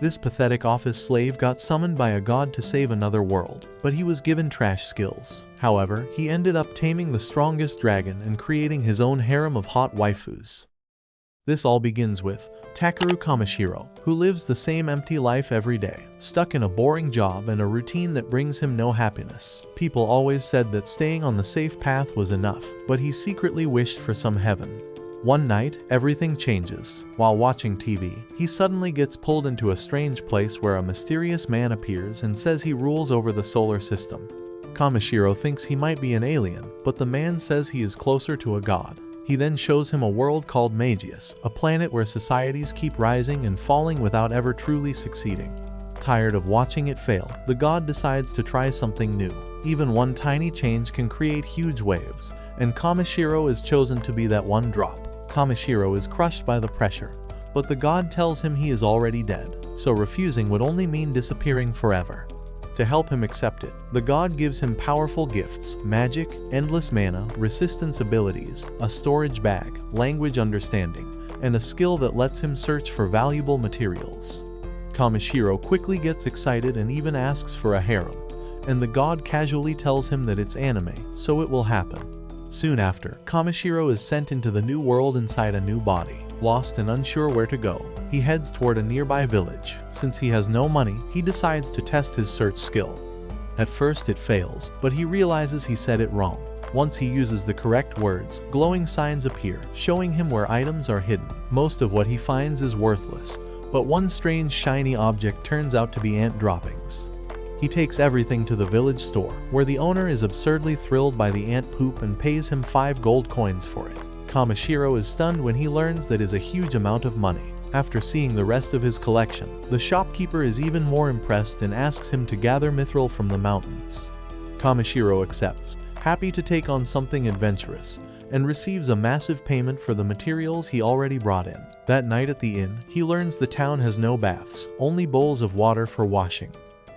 This pathetic office slave got summoned by a god to save another world, but he was given trash skills. However, he ended up taming the strongest dragon and creating his own harem of hot waifus. This all begins with Takeru Kamishiro, who lives the same empty life every day, stuck in a boring job and a routine that brings him no happiness. People always said that staying on the safe path was enough, but he secretly wished for some heaven. One night, everything changes. While watching TV, he suddenly gets pulled into a strange place where a mysterious man appears and says he rules over the solar system. Kamishiro thinks he might be an alien, but the man says he is closer to a god. He then shows him a world called Magius, a planet where societies keep rising and falling without ever truly succeeding. Tired of watching it fail, the god decides to try something new. Even one tiny change can create huge waves, and Kamishiro is chosen to be that one drop. Kamishiro is crushed by the pressure, but the god tells him he is already dead, so refusing would only mean disappearing forever. To help him accept it, the god gives him powerful gifts: magic, endless mana, resistance abilities, a storage bag, language understanding, and a skill that lets him search for valuable materials. Kamishiro quickly gets excited and even asks for a harem, and the god casually tells him that it's anime, so it will happen. Soon after, Kamishiro is sent into the new world inside a new body. Lost and unsure where to go, he heads toward a nearby village. Since he has no money, he decides to test his search skill. At first it fails, but he realizes he said it wrong. Once he uses the correct words, glowing signs appear, showing him where items are hidden. Most of what he finds is worthless, but one strange shiny object turns out to be ant droppings. He takes everything to the village store, where the owner is absurdly thrilled by the ant poop and pays him 5 gold coins for it. Kamishiro is stunned when he learns that is a huge amount of money. After seeing the rest of his collection, the shopkeeper is even more impressed and asks him to gather mithril from the mountains. Kamishiro accepts, happy to take on something adventurous, and receives a massive payment for the materials he already brought in. That night at the inn, he learns the town has no baths, only bowls of water for washing.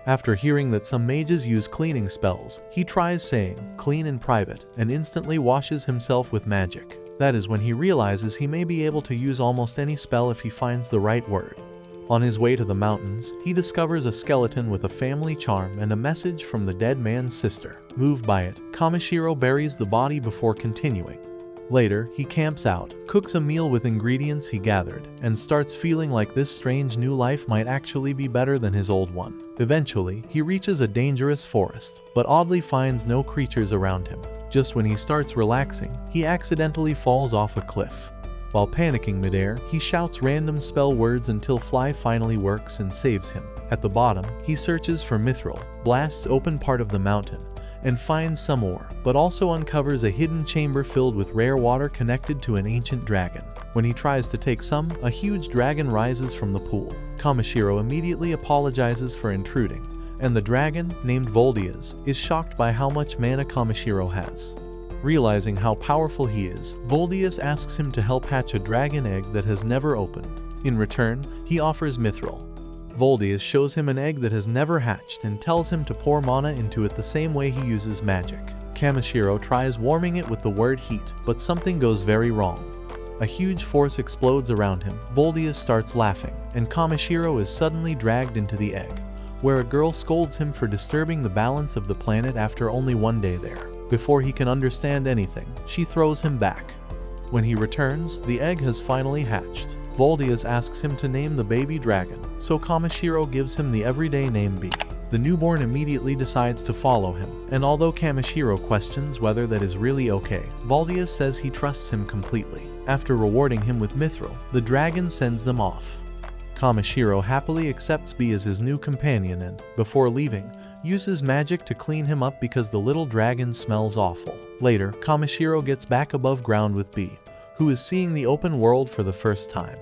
After hearing that some mages use cleaning spells, he tries saying, "clean in private," and instantly washes himself with magic. That is when he realizes he may be able to use almost any spell if he finds the right word. On his way to the mountains, he discovers a skeleton with a family charm and a message from the dead man's sister. Moved by it, Kamishiro buries the body before continuing. Later, he camps out, cooks a meal with ingredients he gathered, and starts feeling like this strange new life might actually be better than his old one. Eventually, he reaches a dangerous forest, but oddly finds no creatures around him. Just when he starts relaxing, he accidentally falls off a cliff. While panicking midair, he shouts random spell words until Fly finally works and saves him. At the bottom, he searches for mithril, blasts open part of the mountain, and finds some ore, but also uncovers a hidden chamber filled with rare water connected to an ancient dragon. When he tries to take some, a huge dragon rises from the pool. Kamishiro immediately apologizes for intruding, and the dragon, named Voldias, is shocked by how much mana Kamishiro has. Realizing how powerful he is, Voldias asks him to help hatch a dragon egg that has never opened. In return, he offers mithril. Voldias shows him an egg that has never hatched and tells him to pour mana into it the same way he uses magic. Kamishiro tries warming it with the word heat, but something goes very wrong. A huge force explodes around him. Voldias starts laughing, and Kamishiro is suddenly dragged into the egg, where a girl scolds him for disturbing the balance of the planet after only one day there. Before he can understand anything, she throws him back. When he returns, the egg has finally hatched. Voldias asks him to name the baby dragon, so Kamishiro gives him the everyday name Bee. The newborn immediately decides to follow him, and although Kamishiro questions whether that is really okay, Voldias says he trusts him completely. After rewarding him with mithril, the dragon sends them off. Kamishiro happily accepts Bee as his new companion and, before leaving, uses magic to clean him up because the little dragon smells awful. Later, Kamishiro gets back above ground with Bee, who is seeing the open world for the first time.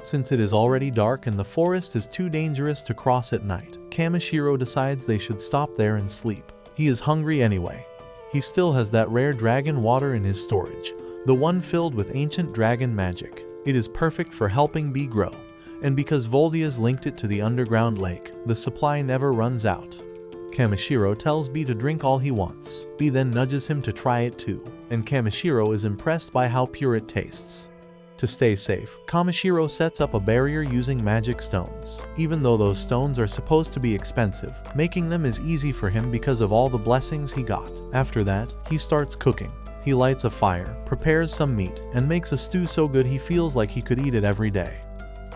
Since it is already dark and the forest is too dangerous to cross at night, Kamishiro decides they should stop there and sleep. He is hungry anyway. He still has that rare dragon water in his storage, the one filled with ancient dragon magic. It is perfect for helping Bee grow, and because Voldias linked it to the underground lake, the supply never runs out. Kamishiro tells Bee to drink all he wants. Bee then nudges him to try it too, and Kamishiro is impressed by how pure it tastes. To stay safe, Kamishiro sets up a barrier using magic stones, even though those stones are supposed to be expensive, making them as easy for him because of all the blessings he got. After that, he starts cooking. He lights a fire, prepares some meat, and makes a stew so good he feels like he could eat it every day.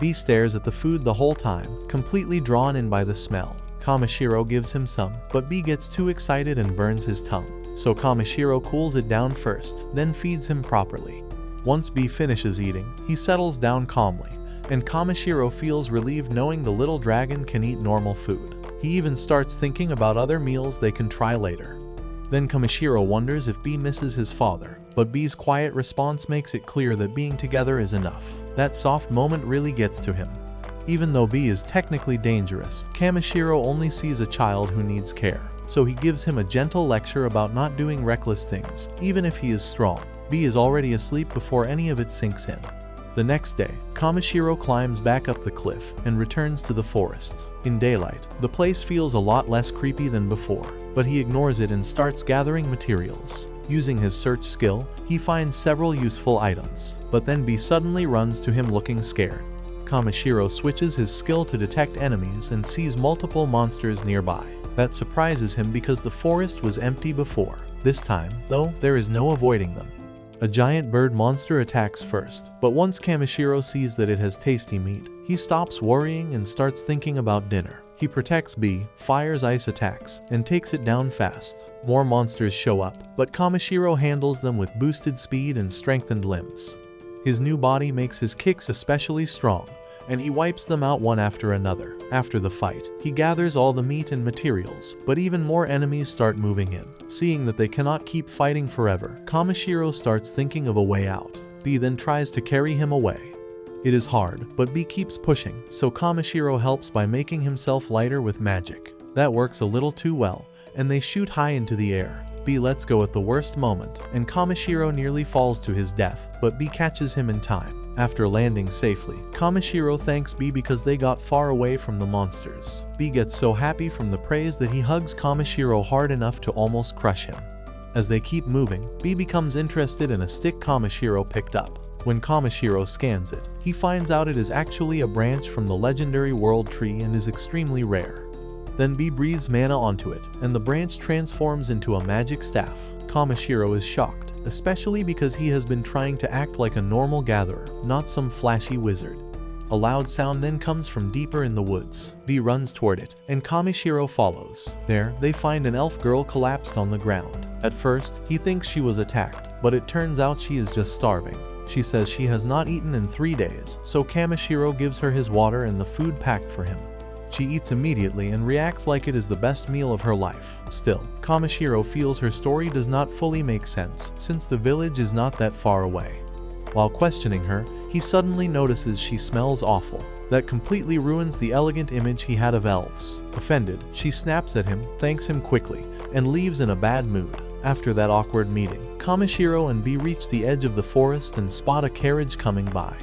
B stares at the food the whole time, completely drawn in by the smell. Kamishiro gives him some, but B gets too excited and burns his tongue. So Kamishiro cools it down first, then feeds him properly. Once B finishes eating, he settles down calmly, and Kamishiro feels relieved knowing the little dragon can eat normal food. He even starts thinking about other meals they can try later. Then Kamishiro wonders if B misses his father, but B's quiet response makes it clear that being together is enough. That soft moment really gets to him. Even though B is technically dangerous, Kamishiro only sees a child who needs care, so he gives him a gentle lecture about not doing reckless things, even if he is strong. B is already asleep before any of it sinks in. The next day, Kamishiro climbs back up the cliff and returns to the forest. In daylight, the place feels a lot less creepy than before, but he ignores it and starts gathering materials. Using his search skill, he finds several useful items, but then B suddenly runs to him looking scared. Kamishiro switches his skill to detect enemies and sees multiple monsters nearby. That surprises him because the forest was empty before. This time, though, there is no avoiding them. A giant bird monster attacks first, but once Kamishiro sees that it has tasty meat, he stops worrying and starts thinking about dinner. He protects B, fires ice attacks, and takes it down fast. More monsters show up, but Kamishiro handles them with boosted speed and strengthened limbs. His new body makes his kicks especially strong, and he wipes them out one after another. After the fight, he gathers all the meat and materials, but even more enemies start moving in. Seeing that they cannot keep fighting forever, Kamishiro starts thinking of a way out. B then tries to carry him away. It is hard, but B keeps pushing, so Kamishiro helps by making himself lighter with magic. That works a little too well, and they shoot high into the air. B lets go at the worst moment, and Kamishiro nearly falls to his death, but B catches him in time. After landing safely, Kamishiro thanks B because they got far away from the monsters. B gets so happy from the praise that he hugs Kamishiro hard enough to almost crush him. As they keep moving, B becomes interested in a stick Kamishiro picked up. When Kamishiro scans it, he finds out it is actually a branch from the legendary world tree and is extremely rare. Then B breathes mana onto it, and the branch transforms into a magic staff. Kamishiro is shocked, especially because he has been trying to act like a normal gatherer, not some flashy wizard. A loud sound then comes from deeper in the woods. B runs toward it, and Kamishiro follows. There, they find an elf girl collapsed on the ground. At first, he thinks she was attacked, but it turns out she is just starving. She says she has not eaten in 3 days, so Kamishiro gives her his water and the food packed for him. She eats immediately and reacts like it is the best meal of her life. Still, Kamishiro feels her story does not fully make sense, since the village is not that far away. While questioning her, he suddenly notices she smells awful. That completely ruins the elegant image he had of elves. Offended, she snaps at him, thanks him quickly, and leaves in a bad mood. After that awkward meeting, Kamishiro and B reach the edge of the forest and spot a carriage coming by.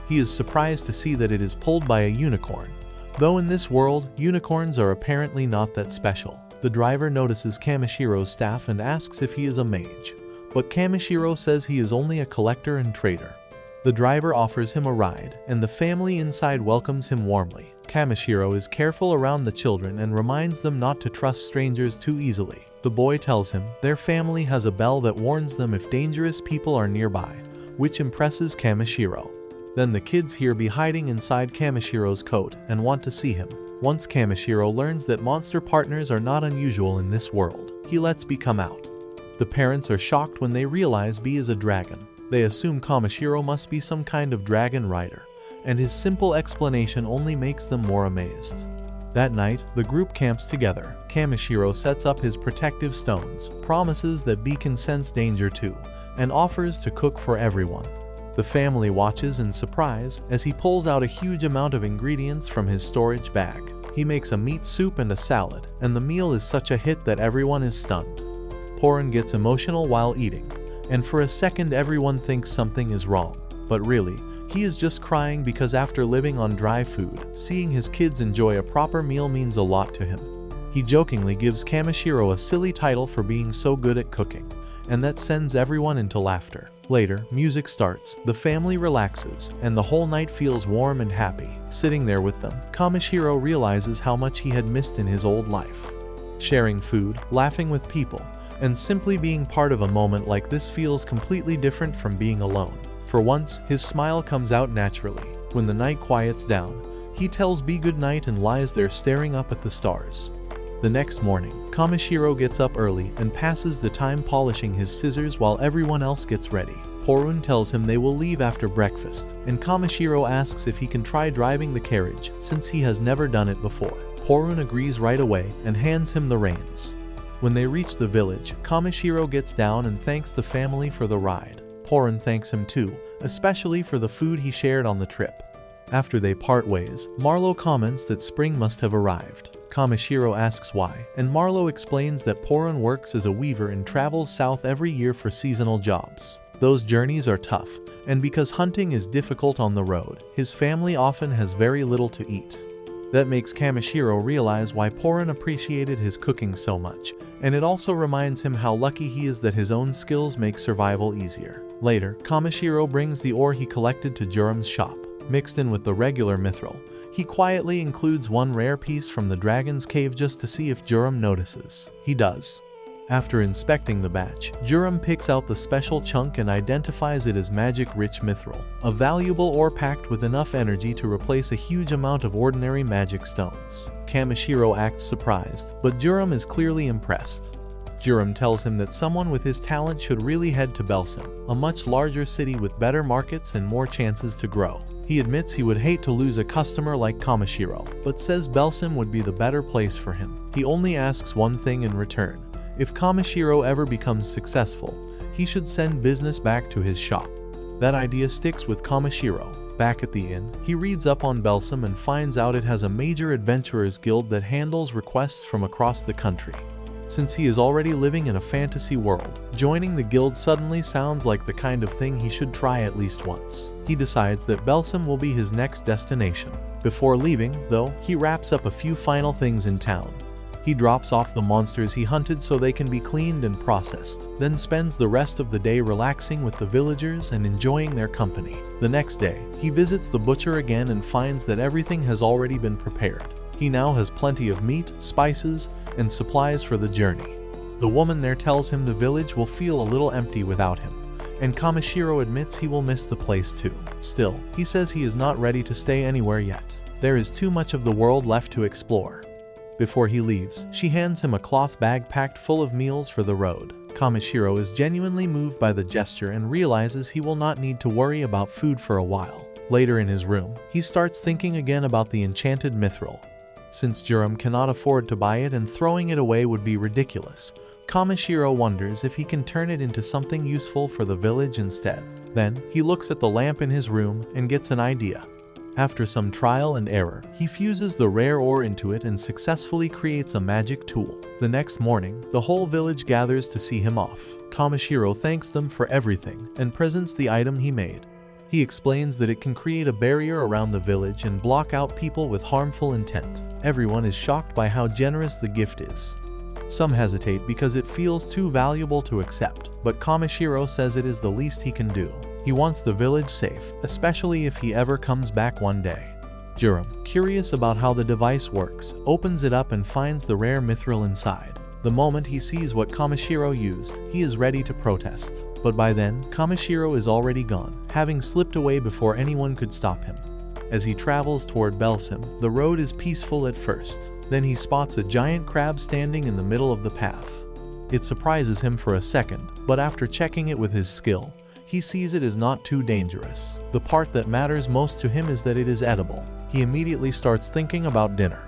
He is surprised to see that it is pulled by a unicorn. Though in this world, unicorns are apparently not that special. The driver notices Kamishiro's staff and asks if he is a mage, but Kamishiro says he is only a collector and trader. The driver offers him a ride, and the family inside welcomes him warmly. Kamishiro is careful around the children and reminds them not to trust strangers too easily. The boy tells him their family has a bell that warns them if dangerous people are nearby, which impresses Kamishiro. Then the kids hear B hiding inside Kamishiro's coat and want to see him. Once Kamishiro learns that monster partners are not unusual in this world, he lets B come out. The parents are shocked when they realize B is a dragon. They assume Kamishiro must be some kind of dragon rider, and his simple explanation only makes them more amazed. That night, the group camps together. Kamishiro sets up his protective stones, promises that B can sense danger too, and offers to cook for everyone. The family watches in surprise as he pulls out a huge amount of ingredients from his storage bag. He makes a meat soup and a salad, and the meal is such a hit that everyone is stunned. Porin gets emotional while eating, and for a second everyone thinks something is wrong. But really, he is just crying because after living on dry food, seeing his kids enjoy a proper meal means a lot to him. He jokingly gives Kamishiro a silly title for being so good at cooking, and that sends everyone into laughter. Later, music starts, the family relaxes, and the whole night feels warm and happy. Sitting there with them, Kamishiro realizes how much he had missed in his old life. Sharing food, laughing with people, and simply being part of a moment like this feels completely different from being alone. For once, his smile comes out naturally. When the night quiets down, he tells B goodnight and lies there staring up at the stars. The next morning, Kamishiro gets up early and passes the time polishing his scissors while everyone else gets ready. Porun tells him they will leave after breakfast, and Kamishiro asks if he can try driving the carriage since he has never done it before. Porun agrees right away and hands him the reins. When they reach the village, Kamishiro gets down and thanks the family for the ride. Porun thanks him too, especially for the food he shared on the trip. After they part ways, Marlowe comments that spring must have arrived. Kamishiro asks why, and Marlowe explains that Porun works as a weaver and travels south every year for seasonal jobs. Those journeys are tough, and because hunting is difficult on the road, his family often has very little to eat. That makes Kamishiro realize why Porun appreciated his cooking so much, and it also reminds him how lucky he is that his own skills make survival easier. Later, Kamishiro brings the ore he collected to Jurum's shop. Mixed in with the regular mithril, he quietly includes one rare piece from the dragon's cave just to see if Jurum notices. He does. After inspecting the batch, Jurum picks out the special chunk and identifies it as magic-rich mithril, a valuable ore packed with enough energy to replace a huge amount of ordinary magic stones. Kamishiro acts surprised, but Jurum is clearly impressed. Jurum tells him that someone with his talent should really head to Belsim, a much larger city with better markets and more chances to grow. He admits he would hate to lose a customer like Kamishiro, but says Belsim would be the better place for him. He only asks one thing in return. If Kamishiro ever becomes successful, he should send business back to his shop. That idea sticks with Kamishiro. Back at the inn, he reads up on Belsim and finds out it has a major adventurers guild that handles requests from across the country. Since he is already living in a fantasy world, joining the guild suddenly sounds like the kind of thing he should try at least once. He decides that Belsim will be his next destination. Before leaving, though, he wraps up a few final things in town. He drops off the monsters he hunted so they can be cleaned and processed, then spends the rest of the day relaxing with the villagers and enjoying their company. The next day, he visits the butcher again and finds that everything has already been prepared. He now has plenty of meat, spices, and supplies for the journey. The woman there tells him the village will feel a little empty without him, and Kamishiro admits he will miss the place too. Still, he says he is not ready to stay anywhere yet. There is too much of the world left to explore. Before he leaves, she hands him a cloth bag packed full of meals for the road. Kamishiro is genuinely moved by the gesture and realizes he will not need to worry about food for a while. Later in his room, he starts thinking again about the enchanted mithril. Since Jurum cannot afford to buy it and throwing it away would be ridiculous, Kamishiro wonders if he can turn it into something useful for the village instead. Then, he looks at the lamp in his room and gets an idea. After some trial and error, he fuses the rare ore into it and successfully creates a magic tool. The next morning, the whole village gathers to see him off. Kamishiro thanks them for everything and presents the item he made. He explains that it can create a barrier around the village and block out people with harmful intent. Everyone is shocked by how generous the gift is. Some hesitate because it feels too valuable to accept, but Kamishiro says it is the least he can do. He wants the village safe, especially if he ever comes back one day. Jurum, curious about how the device works, opens it up and finds the rare mithril inside. The moment he sees what Kamishiro used, he is ready to protest. But by then, Kamishiro is already gone, having slipped away before anyone could stop him. As he travels toward Belsim, the road is peaceful at first. Then he spots a giant crab standing in the middle of the path. It surprises him for a second, but after checking it with his skill, he sees it is not too dangerous. The part that matters most to him is that it is edible. He immediately starts thinking about dinner.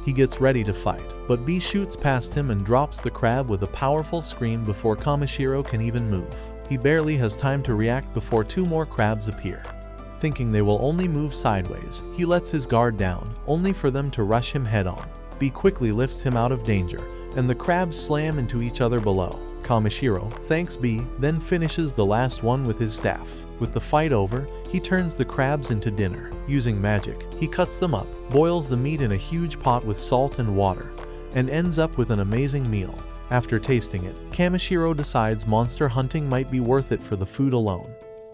He gets ready to fight, but B shoots past him and drops the crab with a powerful scream before Kamishiro can even move. He barely has time to react before two more crabs appear. Thinking they will only move sideways, he lets his guard down, only for them to rush him head-on. B quickly lifts him out of danger, and the crabs slam into each other below. Kamishiro thanks B, then finishes the last one with his staff. With the fight over, he turns the crabs into dinner. Using magic, he cuts them up, boils the meat in a huge pot with salt and water, and ends up with an amazing meal. After tasting it, Kamishiro decides monster hunting might be worth it for the food alone.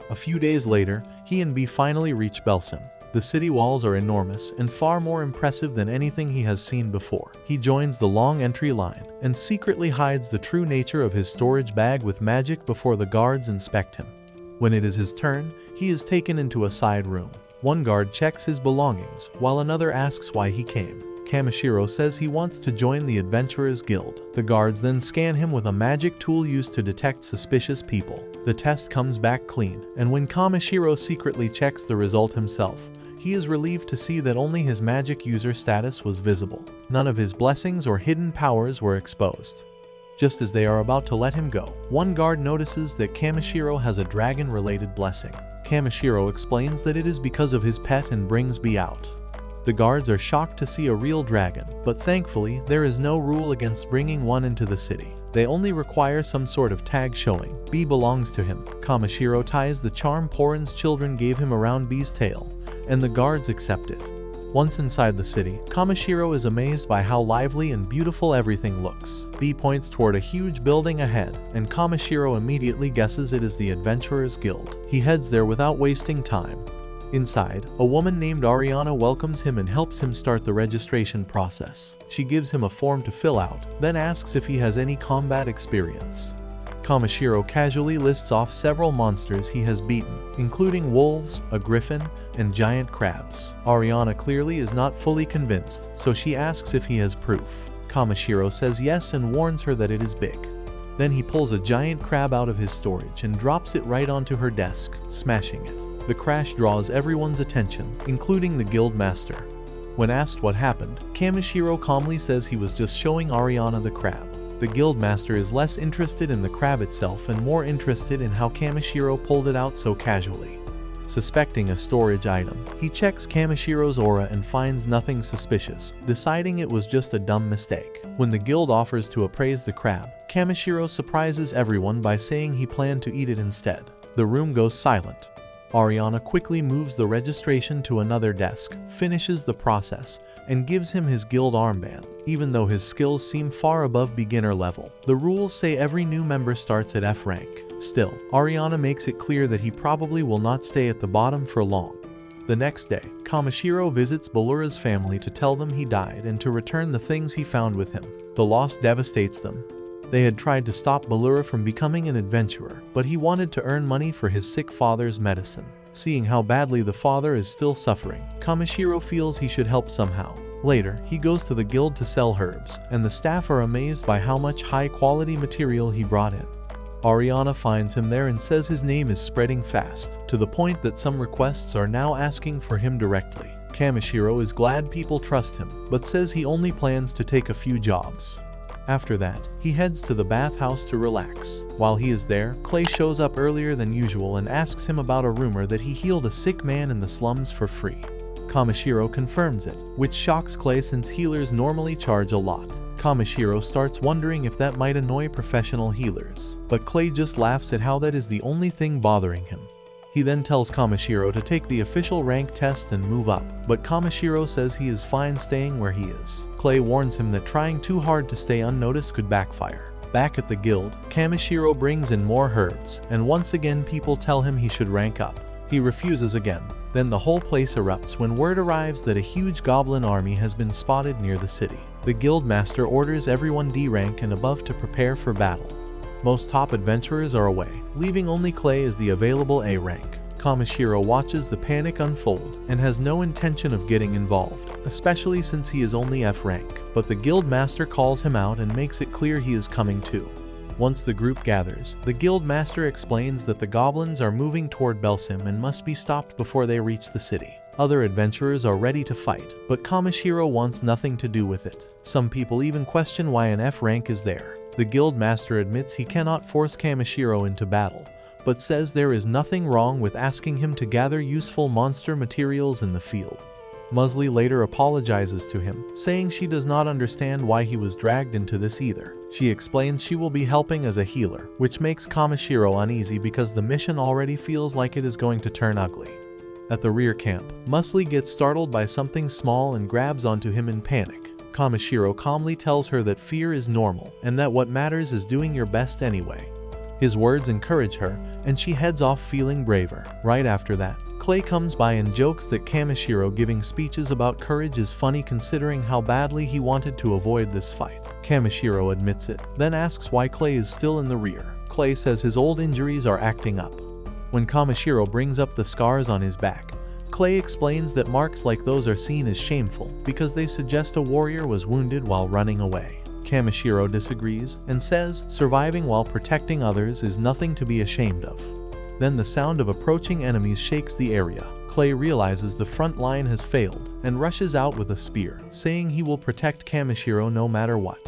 A few days later, he and B finally reach Belsim. The city walls are enormous and far more impressive than anything he has seen before. He joins the long entry line and secretly hides the true nature of his storage bag with magic before the guards inspect him. When it is his turn, he is taken into a side room. One guard checks his belongings, while another asks why he came. Kamishiro says he wants to join the Adventurers Guild. The guards then scan him with a magic tool used to detect suspicious people. The test comes back clean, and when Kamishiro secretly checks the result himself, he is relieved to see that only his magic user status was visible. None of his blessings or hidden powers were exposed. Just as they are about to let him go, one guard notices that Kamishiro has a dragon-related blessing. Kamishiro explains that it is because of his pet and brings B out. The guards are shocked to see a real dragon, but thankfully there is no rule against bringing one into the city. They only require some sort of tag showing B belongs to him. Kamishiro ties the charm Porin's children gave him around B's tail, and the guards accept it. Once inside the city, Kamishiro is amazed by how lively and beautiful everything looks. B points toward a huge building ahead, and Kamishiro immediately guesses it is the Adventurers Guild. He heads there without wasting time. Inside, a woman named Ariana welcomes him and helps him start the registration process. She gives him a form to fill out, then asks if he has any combat experience. Kamishiro casually lists off several monsters he has beaten, including wolves, a griffin, and giant crabs. Ariana clearly is not fully convinced, so she asks if he has proof. Kamishiro says yes and warns her that it is big. Then he pulls a giant crab out of his storage and drops it right onto her desk, smashing it. The crash draws everyone's attention, including the guild master. When asked what happened, Kamishiro calmly says he was just showing Ariana the crab. The guild master is less interested in the crab itself and more interested in how Kamishiro pulled it out so casually. Suspecting a storage item, he checks Kamishiro's aura and finds nothing suspicious, deciding it was just a dumb mistake. When the guild offers to appraise the crab, Kamishiro surprises everyone by saying he planned to eat it instead. The room goes silent. Ariana quickly moves the registration to another desk, finishes the process, and gives him his guild armband, even though his skills seem far above beginner level. The rules say every new member starts at F rank. Still, Ariana makes it clear that he probably will not stay at the bottom for long. The next day, Kamishiro visits Ballura's family to tell them he died and to return the things he found with him. The loss devastates them. They had tried to stop Ballura from becoming an adventurer, but he wanted to earn money for his sick father's medicine. Seeing how badly the father is still suffering, Kamishiro feels he should help somehow. Later, he goes to the guild to sell herbs, and the staff are amazed by how much high-quality material he brought in. Ariana finds him there and says his name is spreading fast, to the point that some requests are now asking for him directly. Kamishiro is glad people trust him, but says he only plans to take a few jobs. After that, he heads to the bathhouse to relax. While he is there, Clay shows up earlier than usual and asks him about a rumor that he healed a sick man in the slums for free. Kamishiro confirms it, which shocks Clay since healers normally charge a lot. Kamishiro starts wondering if that might annoy professional healers, but Clay just laughs at how that is the only thing bothering him. He then tells Kamishiro to take the official rank test and move up, but Kamishiro says he is fine staying where he is. Clay warns him that trying too hard to stay unnoticed could backfire. Back at the guild, Kamishiro brings in more herbs, and once again people tell him he should rank up. He refuses again. Then the whole place erupts when word arrives that a huge goblin army has been spotted near the city. The guild master orders everyone D rank and above to prepare for battle. Most top adventurers are away, leaving only Clay as the available A rank. Kamishiro watches the panic unfold and has no intention of getting involved, especially since he is only F rank. But the guild master calls him out and makes it clear he is coming too. Once the group gathers, the guild master explains that the goblins are moving toward Belsim and must be stopped before they reach the city. Other adventurers are ready to fight, but Kamishiro wants nothing to do with it. Some people even question why an F rank is there. The guild master admits he cannot force Kamishiro into battle, but says there is nothing wrong with asking him to gather useful monster materials in the field. Musley later apologizes to him, saying she does not understand why he was dragged into this either. She explains she will be helping as a healer, which makes Kamishiro uneasy because the mission already feels like it is going to turn ugly. At the rear camp, Musley gets startled by something small and grabs onto him in panic. Kamishiro calmly tells her that fear is normal and that what matters is doing your best anyway. His words encourage her, and she heads off feeling braver. Right after that, Clay comes by and jokes that Kamishiro giving speeches about courage is funny considering how badly he wanted to avoid this fight. Kamishiro admits it, then asks why Clay is still in the rear. Clay says his old injuries are acting up. When Kamishiro brings up the scars on his back, Clay explains that marks like those are seen as shameful because they suggest a warrior was wounded while running away. Kamishiro disagrees and says surviving while protecting others is nothing to be ashamed of. Then the sound of approaching enemies shakes the area. Clay realizes the front line has failed and rushes out with a spear, saying he will protect Kamishiro no matter what.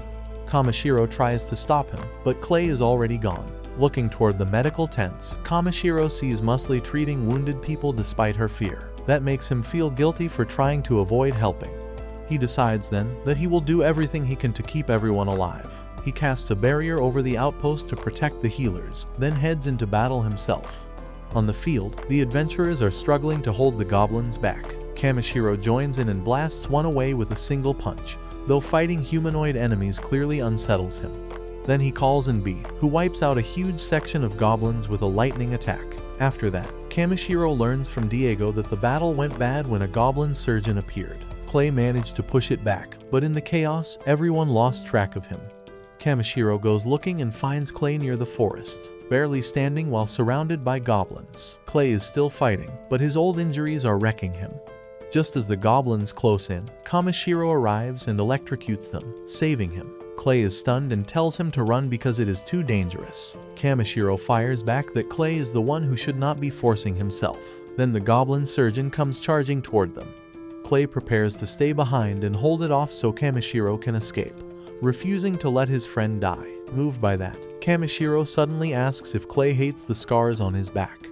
Kamishiro tries to stop him, but Clay is already gone. Looking toward the medical tents, Kamishiro sees Musli treating wounded people despite her fear. That makes him feel guilty for trying to avoid helping. He decides then that he will do everything he can to keep everyone alive. He casts a barrier over the outpost to protect the healers, then heads into battle himself. On the field, the adventurers are struggling to hold the goblins back. Kamishiro joins in and blasts one away with a single punch, though fighting humanoid enemies clearly unsettles him. Then he calls in B, who wipes out a huge section of goblins with a lightning attack. After that, Kamishiro learns from Diego that the battle went bad when a goblin surgeon appeared. Clay managed to push it back, but in the chaos, everyone lost track of him. Kamishiro goes looking and finds Clay near the forest, barely standing while surrounded by goblins. Clay is still fighting, but his old injuries are wrecking him. Just as the goblins close in, Kamishiro arrives and electrocutes them, saving him. Clay is stunned and tells him to run because it is too dangerous. Kamishiro fires back that Clay is the one who should not be forcing himself. Then the goblin surgeon comes charging toward them. Clay prepares to stay behind and hold it off so Kamishiro can escape, refusing to let his friend die. Moved by that, Kamishiro suddenly asks if Clay hates the scars on his back.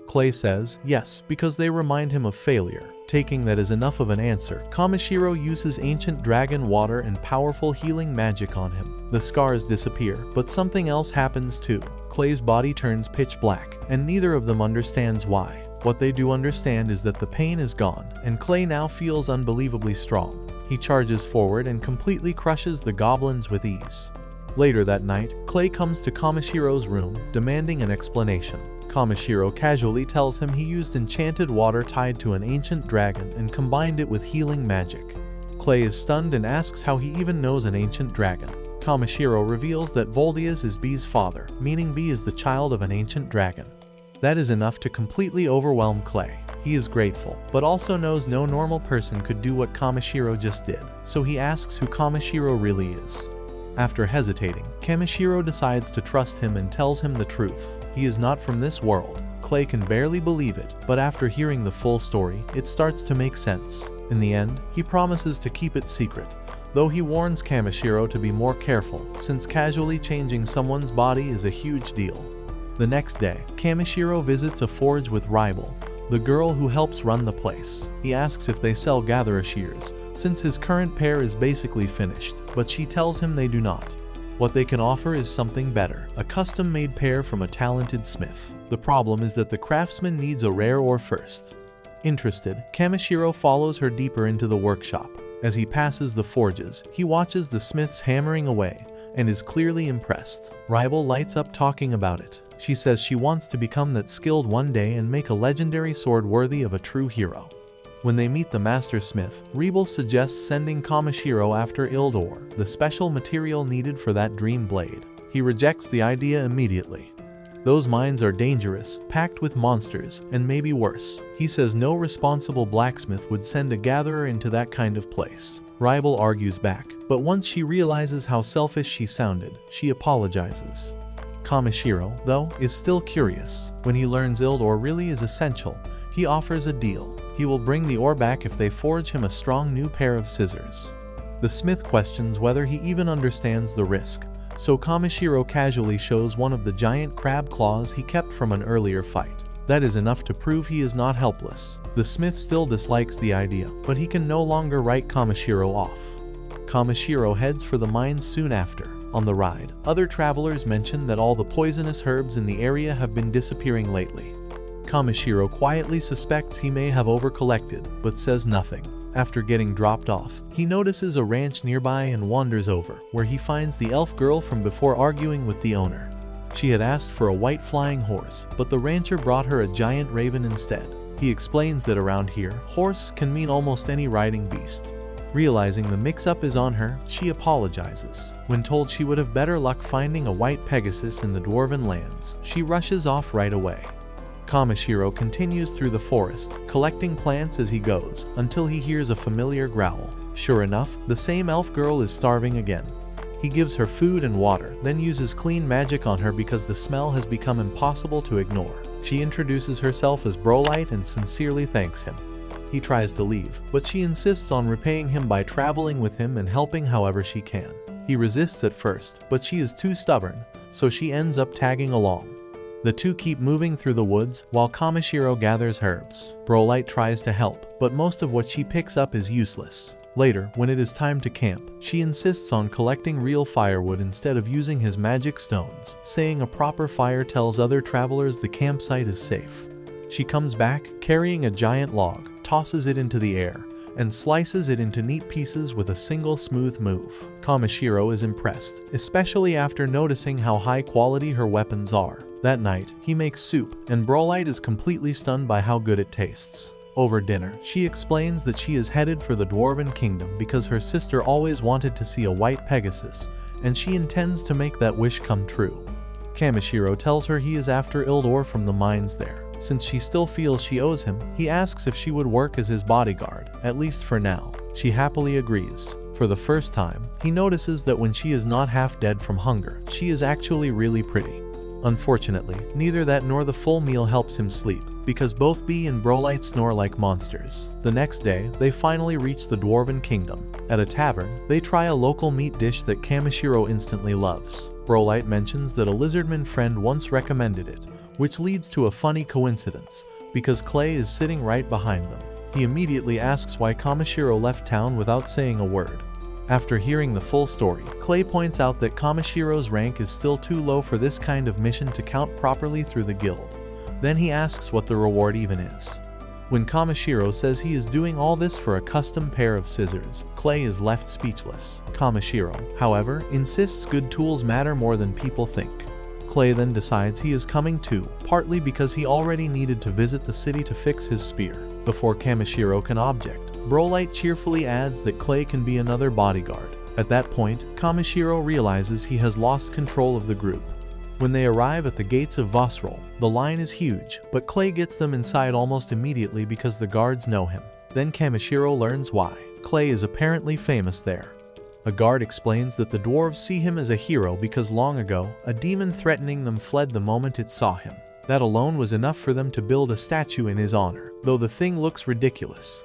Clay says yes, because they remind him of failure. Taking that as enough of an answer, Kamishiro uses ancient dragon water and powerful healing magic on him. The scars disappear, but something else happens too. Clay's body turns pitch black, and neither of them understands why. What they do understand is that the pain is gone, and Clay now feels unbelievably strong. He charges forward and completely crushes the goblins with ease. Later that night, Clay comes to Kamishiro's room, demanding an explanation. Kamishiro casually tells him he used enchanted water tied to an ancient dragon and combined it with healing magic. Clay is stunned and asks how he even knows an ancient dragon. Kamishiro reveals that Voldias is B's father, meaning B is the child of an ancient dragon. That is enough to completely overwhelm Clay. He is grateful, but also knows no normal person could do what Kamishiro just did, so he asks who Kamishiro really is. After hesitating, Kamishiro decides to trust him and tells him the truth. He is not from this world. Clay can barely believe it, but after hearing the full story, it starts to make sense. In the end, he promises to keep it secret, though he warns Kamishiro to be more careful, since casually changing someone's body is a huge deal. The next day, Kamishiro visits a forge with Ribel, the girl who helps run the place. He asks if they sell gatherer shears, since his current pair is basically finished, but she tells him they do not. What they can offer is something better, a custom-made pair from a talented smith. The problem is that the craftsman needs a rare ore first. Interested, Kamishiro follows her deeper into the workshop. As he passes the forges, he watches the smiths hammering away, and is clearly impressed. Ribel lights up talking about it. She says she wants to become that skilled one day and make a legendary sword worthy of a true hero. When they meet the master smith, Ribel suggests sending Kamishiro after Ildor, the special material needed for that dream blade. He rejects the idea immediately. Those mines are dangerous, packed with monsters, and maybe worse. He says no responsible blacksmith would send a gatherer into that kind of place. Ribel argues back, but once she realizes how selfish she sounded, she apologizes. Kamishiro, though, is still curious. When he learns Ildor really is essential, he offers a deal. He will bring the ore back if they forge him a strong new pair of scissors. The smith questions whether he even understands the risk, so Kamishiro casually shows one of the giant crab claws he kept from an earlier fight. That is enough to prove he is not helpless. The smith still dislikes the idea, but he can no longer write Kamishiro off. Kamishiro heads for the mines soon after. On the ride, other travelers mention that all the poisonous herbs in the area have been disappearing lately. Kamishiro quietly suspects he may have overcollected, but says nothing. After getting dropped off, he notices a ranch nearby and wanders over, where he finds the elf girl from before arguing with the owner. She had asked for a white flying horse, but the rancher brought her a giant raven instead. He explains that around here, horse can mean almost any riding beast. Realizing the mix-up is on her, she apologizes. When told she would have better luck finding a white Pegasus in the dwarven lands, she rushes off right away. Kamishiro continues through the forest, collecting plants as he goes, until he hears a familiar growl. Sure enough, the same elf girl is starving again. He gives her food and water, then uses clean magic on her because the smell has become impossible to ignore. She introduces herself as Brolite and sincerely thanks him. He tries to leave, but she insists on repaying him by traveling with him and helping however she can. He resists at first, but she is too stubborn, so she ends up tagging along. The two keep moving through the woods while Kamishiro gathers herbs. Brolite tries to help, but most of what she picks up is useless. Later, when it is time to camp, she insists on collecting real firewood instead of using his magic stones, saying a proper fire tells other travelers the campsite is safe. She comes back, carrying a giant log, tosses it into the air, and slices it into neat pieces with a single smooth move. Kamishiro is impressed, especially after noticing how high quality her weapons are. That night, he makes soup, and Brolite is completely stunned by how good it tastes. Over dinner, she explains that she is headed for the Dwarven Kingdom because her sister always wanted to see a white Pegasus, and she intends to make that wish come true. Kamishiro tells her he is after Ildor from the mines there. Since she still feels she owes him, he asks if she would work as his bodyguard, at least for now. She happily agrees. For the first time, he notices that when she is not half dead from hunger, she is actually really pretty. Unfortunately, neither that nor the full meal helps him sleep, because both Bee and Brolite snore like monsters. The next day, they finally reach the Dwarven Kingdom. At a tavern, they try a local meat dish that Kamishiro instantly loves. Brolite mentions that a lizardman friend once recommended it, which leads to a funny coincidence, because Clay is sitting right behind them. He immediately asks why Kamishiro left town without saying a word. After hearing the full story, Clay points out that Kamishiro's rank is still too low for this kind of mission to count properly through the guild. Then he asks what the reward even is. When Kamishiro says he is doing all this for a custom pair of scissors, Clay is left speechless. Kamishiro, however, insists good tools matter more than people think. Clay then decides he is coming too, partly because he already needed to visit the city to fix his spear. Before Kamishiro can object, Brolite cheerfully adds that Clay can be another bodyguard. At that point, Kamishiro realizes he has lost control of the group. When they arrive at the gates of Vosrol, the line is huge, but Clay gets them inside almost immediately because the guards know him. Then Kamishiro learns why. Clay is apparently famous there. A guard explains that the dwarves see him as a hero because long ago, a demon threatening them fled the moment it saw him. That alone was enough for them to build a statue in his honor, though the thing looks ridiculous.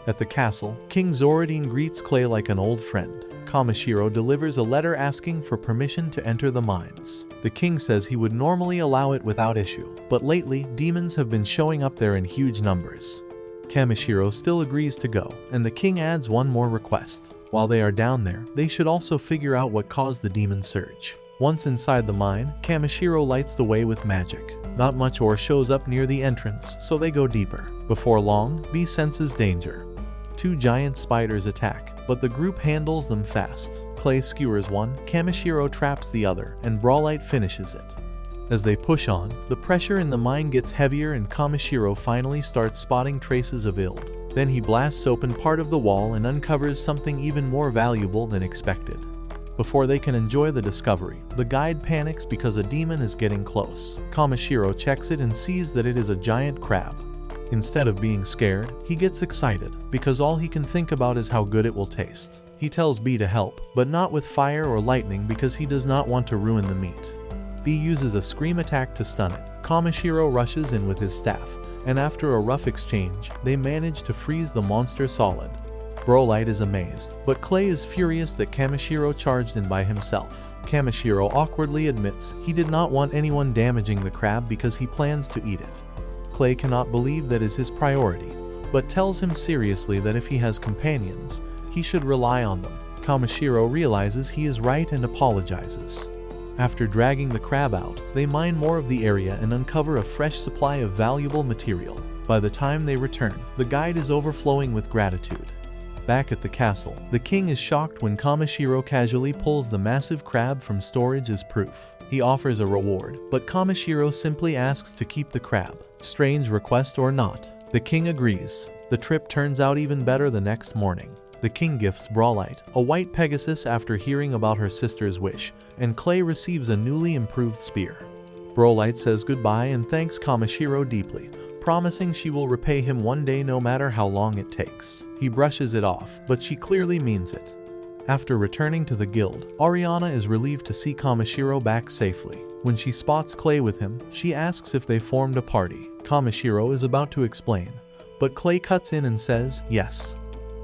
At the castle, King Zoradine greets Clay like an old friend. Kamishiro delivers a letter asking for permission to enter the mines. The king says he would normally allow it without issue, but lately, demons have been showing up there in huge numbers. Kamishiro still agrees to go, and the king adds one more request. While they are down there, they should also figure out what caused the demon surge. Once inside the mine, Kamishiro lights the way with magic. Not much ore shows up near the entrance, so they go deeper. Before long, Bee senses danger. Two giant spiders attack, but the group handles them fast. Clay skewers one, Kamishiro traps the other, and Brolite finishes it. As they push on, the pressure in the mine gets heavier and Kamishiro finally starts spotting traces of Ild. Then he blasts open part of the wall and uncovers something even more valuable than expected. Before they can enjoy the discovery, the guide panics because a demon is getting close. Kamishiro checks it and sees that it is a giant crab. Instead of being scared, he gets excited, because all he can think about is how good it will taste. He tells Bee to help, but not with fire or lightning because he does not want to ruin the meat. Bee uses a scream attack to stun it. Kamishiro rushes in with his staff, and after a rough exchange, they manage to freeze the monster solid. Brolite is amazed, but Clay is furious that Kamishiro charged in by himself. Kamishiro awkwardly admits he did not want anyone damaging the crab because he plans to eat it. Clay cannot believe that is his priority, but tells him seriously that if he has companions, he should rely on them. Kamishiro realizes he is right and apologizes. After dragging the crab out, they mine more of the area and uncover a fresh supply of valuable material. By the time they return, the guide is overflowing with gratitude. Back at the castle, the king is shocked when Kamishiro casually pulls the massive crab from storage as proof. He offers a reward, but Kamishiro simply asks to keep the crab. Strange request or not, the king agrees. The trip turns out even better the next morning. The king gifts Brawlite a white Pegasus after hearing about her sister's wish, and Clay receives a newly improved spear. Brawlite says goodbye and thanks Kamishiro deeply, promising she will repay him one day no matter how long it takes. He brushes it off, but she clearly means it. After returning to the guild, Ariana is relieved to see Kamishiro back safely. When she spots Clay with him, she asks if they formed a party. Kamishiro is about to explain, but Clay cuts in and says yes.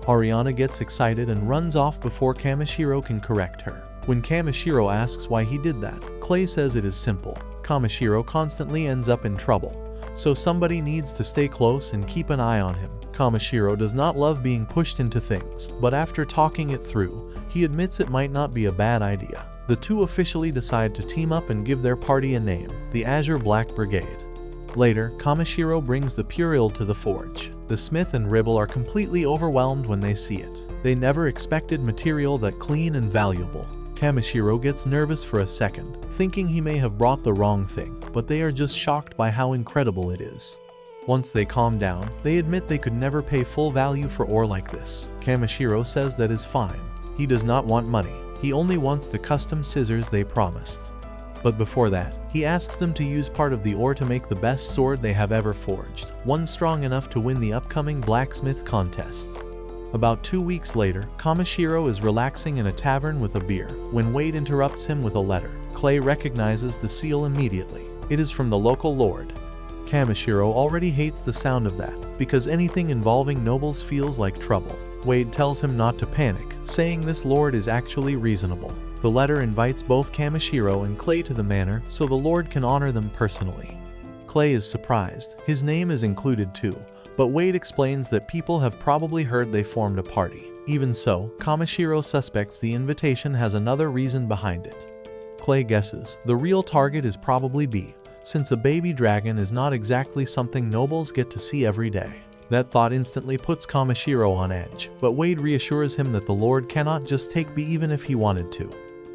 Ariana gets excited and runs off before Kamishiro can correct her. When Kamishiro asks why he did that, Clay says it is simple. Kamishiro constantly ends up in trouble, so somebody needs to stay close and keep an eye on him. Kamishiro does not love being pushed into things, but after talking it through, he admits it might not be a bad idea. The two officially decide to team up and give their party a name, the Azure Black Brigade. Later, Kamishiro brings the Puril to the forge. The smith and Ribble are completely overwhelmed when they see it. They never expected material that clean and valuable. Kamishiro gets nervous for a second, thinking he may have brought the wrong thing, but they are just shocked by how incredible it is. Once they calm down, they admit they could never pay full value for ore like this. Kamishiro says that is fine. He does not want money. He only wants the custom scissors they promised. But before that, he asks them to use part of the ore to make the best sword they have ever forged, one strong enough to win the upcoming blacksmith contest. About 2 weeks later, Kamishiro is relaxing in a tavern with a beer, when Wade interrupts him with a letter. Clay recognizes the seal immediately. It is from the local lord. Kamishiro already hates the sound of that, because anything involving nobles feels like trouble. Wade tells him not to panic, saying this lord is actually reasonable. The letter invites both Kamishiro and Clay to the manor so the lord can honor them personally. Clay is surprised. His name is included too, but Wade explains that people have probably heard they formed a party. Even so, Kamishiro suspects the invitation has another reason behind it. Clay guesses the real target is probably B, since a baby dragon is not exactly something nobles get to see every day. That thought instantly puts Kamishiro on edge, but Wade reassures him that the lord cannot just take B even if he wanted to.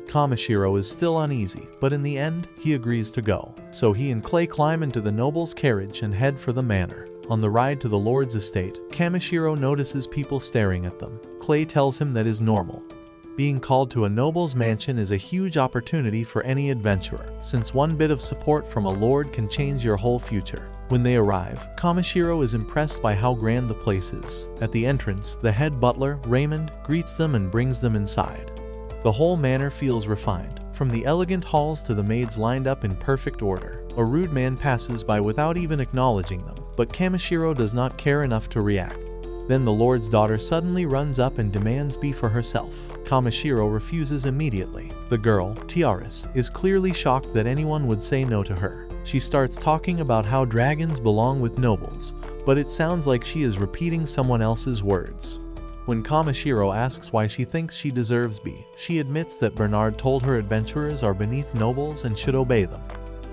Kamishiro is still uneasy, but in the end, he agrees to go. So he and Clay climb into the noble's carriage and head for the manor. On the ride to the lord's estate, Kamishiro notices people staring at them. Clay tells him that is normal. Being called to a noble's mansion is a huge opportunity for any adventurer, since one bit of support from a lord can change your whole future. When they arrive, Kamishiro is impressed by how grand the place is. At the entrance, the head butler, Raymond, greets them and brings them inside. The whole manor feels refined, from the elegant halls to the maids lined up in perfect order. A rude man passes by without even acknowledging them, but Kamishiro does not care enough to react. Then the lord's daughter suddenly runs up and demands B for herself. Kamishiro refuses immediately. The girl, Tiaris, is clearly shocked that anyone would say no to her. She starts talking about how dragons belong with nobles, but it sounds like she is repeating someone else's words. When Kamishiro asks why she thinks she deserves B, she admits that Bernard told her adventurers are beneath nobles and should obey them.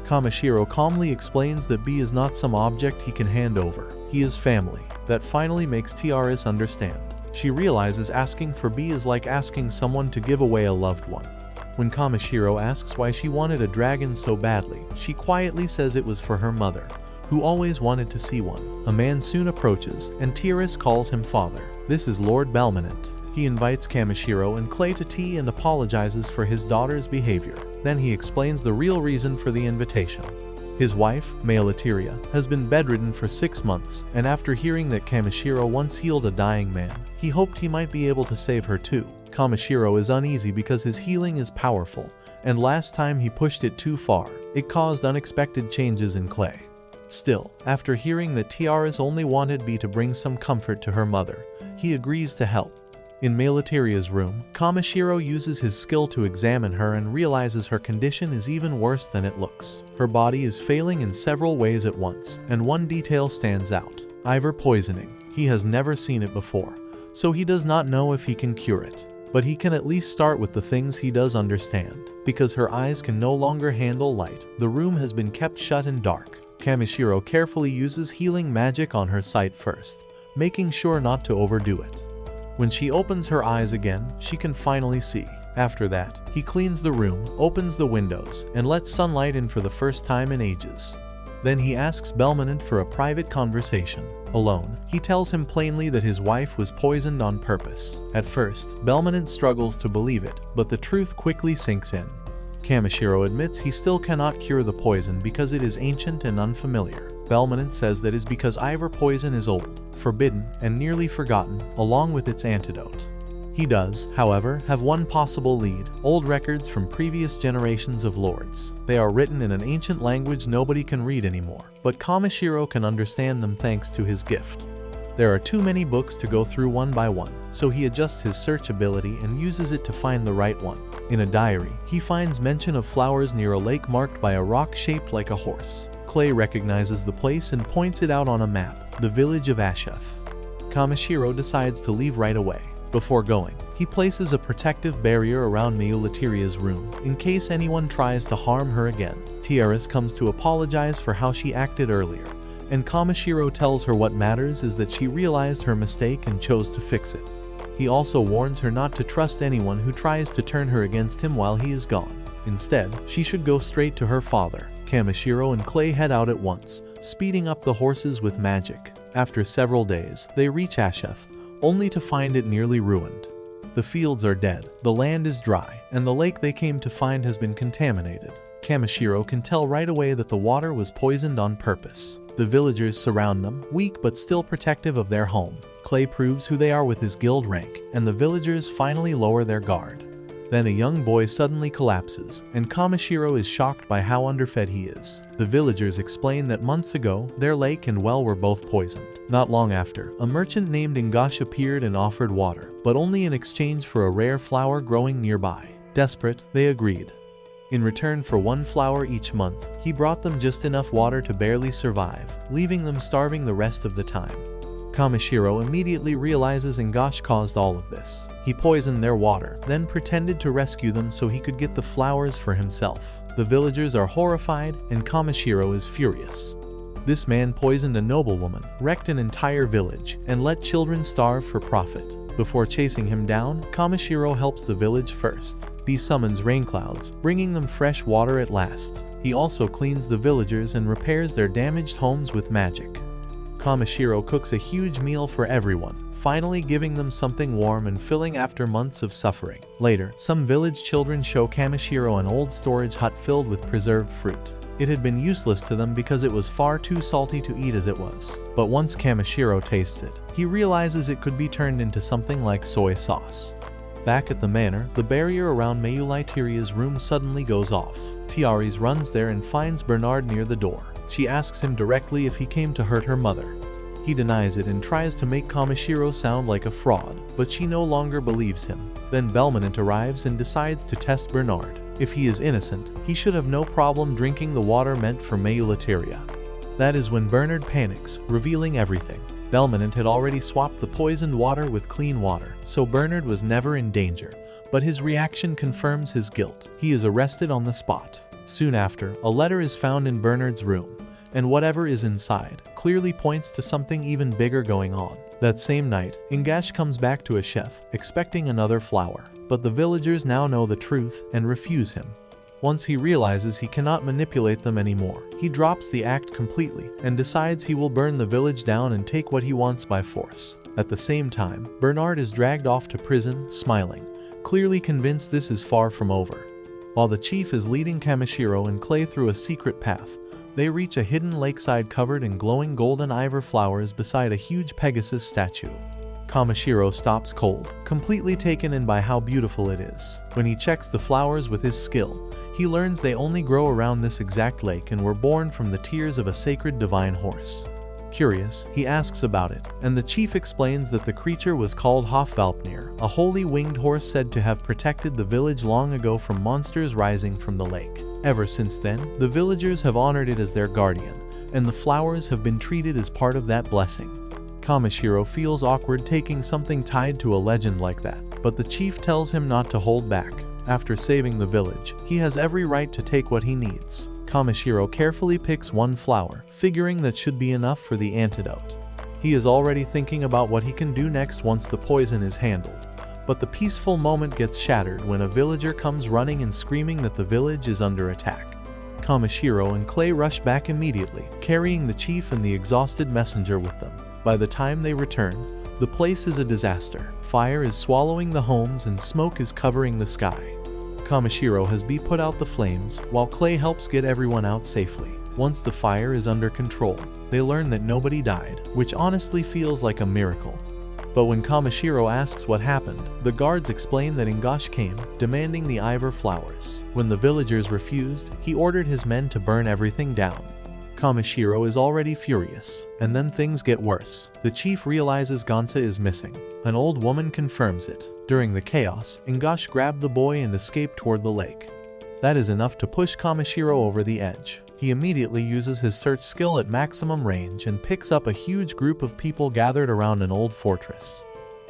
Kamishiro calmly explains that B is not some object he can hand over. He is family. That finally makes Tiaris understand. She realizes asking for B is like asking someone to give away a loved one. When Kamishiro asks why she wanted a dragon so badly, she quietly says it was for her mother, who always wanted to see one. A man soon approaches, and Tiaris calls him father. This is Lord Belminant. He invites Kamishiro and Clay to tea and apologizes for his daughter's behavior. Then he explains the real reason for the invitation. His wife, Malateria, has been bedridden for 6 months, and after hearing that Kamishiro once healed a dying man, he hoped he might be able to save her too. Kamishiro is uneasy because his healing is powerful, and last time he pushed it too far, it caused unexpected changes in Clay. Still, after hearing that Tiaris only wanted B to bring some comfort to her mother, he agrees to help. In Malateria's room, Kamishiro uses his skill to examine her and realizes her condition is even worse than it looks. Her body is failing in several ways at once, and one detail stands out: Ivor poisoning. He has never seen it before, so he does not know if he can cure it. But he can at least start with the things he does understand. Because her eyes can no longer handle light, the room has been kept shut and dark. Kamishiro carefully uses healing magic on her sight first, making sure not to overdo it. When she opens her eyes again, she can finally see. After that, he cleans the room, opens the windows, and lets sunlight in for the first time in ages. Then he asks Bellim for a private conversation. Alone, he tells him plainly that his wife was poisoned on purpose. At first, Bellim struggles to believe it, but the truth quickly sinks in. Kamishiro admits he still cannot cure the poison because it is ancient and unfamiliar. Bellim says that is because Ivor poison is old, forbidden, and nearly forgotten, along with its antidote. He does, however, have one possible lead: old records from previous generations of lords. They are written in an ancient language nobody can read anymore, but Kamishiro can understand them thanks to his gift. There are too many books to go through one by one, so he adjusts his search ability and uses it to find the right one. In a diary, he finds mention of flowers near a lake marked by a rock shaped like a horse. Clay recognizes the place and points it out on a map: the village of Ashef. Kamishiro decides to leave right away. Before going, he places a protective barrier around Meulateria's room, in case anyone tries to harm her again. Tiaris comes to apologize for how she acted earlier, and Kamishiro tells her what matters is that she realized her mistake and chose to fix it. He also warns her not to trust anyone who tries to turn her against him while he is gone. Instead, she should go straight to her father. Kamishiro and Clay head out at once, speeding up the horses with magic. After several days, they reach Ashef, only to find it nearly ruined. The fields are dead, the land is dry, and the lake they came to find has been contaminated. Kamishiro can tell right away that the water was poisoned on purpose. The villagers surround them, weak but still protective of their home. Clay proves who they are with his guild rank, and the villagers finally lower their guard. Then a young boy suddenly collapses, and Kamishiro is shocked by how underfed he is. The villagers explain that months ago, their lake and well were both poisoned. Not long after, a merchant named Ingash appeared and offered water, but only in exchange for a rare flower growing nearby. Desperate, they agreed. In return for one flower each month, he brought them just enough water to barely survive, leaving them starving the rest of the time. Kamishiro immediately realizes Ingash caused all of this. He poisoned their water, then pretended to rescue them so he could get the flowers for himself. The villagers are horrified, and Kamishiro is furious. This man poisoned a noblewoman, wrecked an entire village, and let children starve for profit. Before chasing him down, Kamishiro helps the village first. He summons rain clouds, bringing them fresh water at last. He also cleans the villagers and repairs their damaged homes with magic. Kamishiro cooks a huge meal for everyone, finally giving them something warm and filling after months of suffering. Later, some village children show Kamishiro an old storage hut filled with preserved fruit. It had been useless to them because it was far too salty to eat as it was. But once Kamishiro tastes it, he realizes it could be turned into something like soy sauce. Back at the manor, the barrier around Meulateria's room suddenly goes off. Tiaris runs there and finds Bernard near the door. She asks him directly if he came to hurt her mother. He denies it and tries to make Kamishiro sound like a fraud, but she no longer believes him. Then Bellim arrives and decides to test Bernard. If he is innocent, he should have no problem drinking the water meant for Meulateria. That is when Bernard panics, revealing everything. Bellim had already swapped the poisoned water with clean water, so Bernard was never in danger, but his reaction confirms his guilt. He is arrested on the spot. Soon after, a letter is found in Bernard's room, and whatever is inside clearly points to something even bigger going on. That same night, Ingash comes back to Ashef, expecting another flower, but the villagers now know the truth and refuse him. Once he realizes he cannot manipulate them anymore, he drops the act completely and decides he will burn the village down and take what he wants by force. At the same time, Bernard is dragged off to prison, smiling, clearly convinced this is far from over. While the chief is leading Kamishiro and Clay through a secret path, they reach a hidden lakeside covered in glowing golden ivor flowers beside a huge Pegasus statue. Kamishiro stops cold, completely taken in by how beautiful it is. When he checks the flowers with his skill, he learns they only grow around this exact lake and were born from the tears of a sacred divine horse. Curious, he asks about it, and the chief explains that the creature was called Hofvalpnir, a holy winged horse said to have protected the village long ago from monsters rising from the lake. Ever since then, the villagers have honored it as their guardian, and the flowers have been treated as part of that blessing. Kamishiro feels awkward taking something tied to a legend like that, but the chief tells him not to hold back. After saving the village, he has every right to take what he needs. Kamishiro carefully picks one flower, figuring that should be enough for the antidote. He is already thinking about what he can do next once the poison is handled. But the peaceful moment gets shattered when a villager comes running and screaming that the village is under attack. Kamishiro and Clay rush back immediately, carrying the chief and the exhausted messenger with them. By the time they return, the place is a disaster. Fire is swallowing the homes and smoke is covering the sky. Kamishiro has put out the flames, while Clay helps get everyone out safely. Once the fire is under control, they learn that nobody died, which honestly feels like a miracle. But when Kamishiro asks what happened, the guards explain that Ingash came, demanding the ivory flowers. When the villagers refused, he ordered his men to burn everything down. Kamishiro is already furious, and then things get worse. The chief realizes Gonsa is missing. An old woman confirms it. During the chaos, Ingash grabbed the boy and escaped toward the lake. That is enough to push Kamishiro over the edge. He immediately uses his search skill at maximum range and picks up a huge group of people gathered around an old fortress.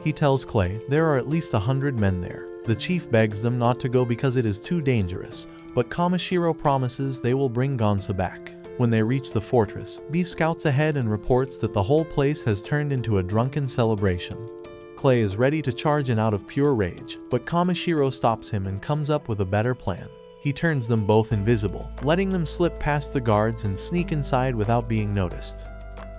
He tells Clay there are at least 100 men there. The chief begs them not to go because it is too dangerous, but Kamishiro promises they will bring Gonsa back. When they reach the fortress, B scouts ahead and reports that the whole place has turned into a drunken celebration. Clay is ready to charge in out of pure rage, but Kamishiro stops him and comes up with a better plan. He turns them both invisible, letting them slip past the guards and sneak inside without being noticed.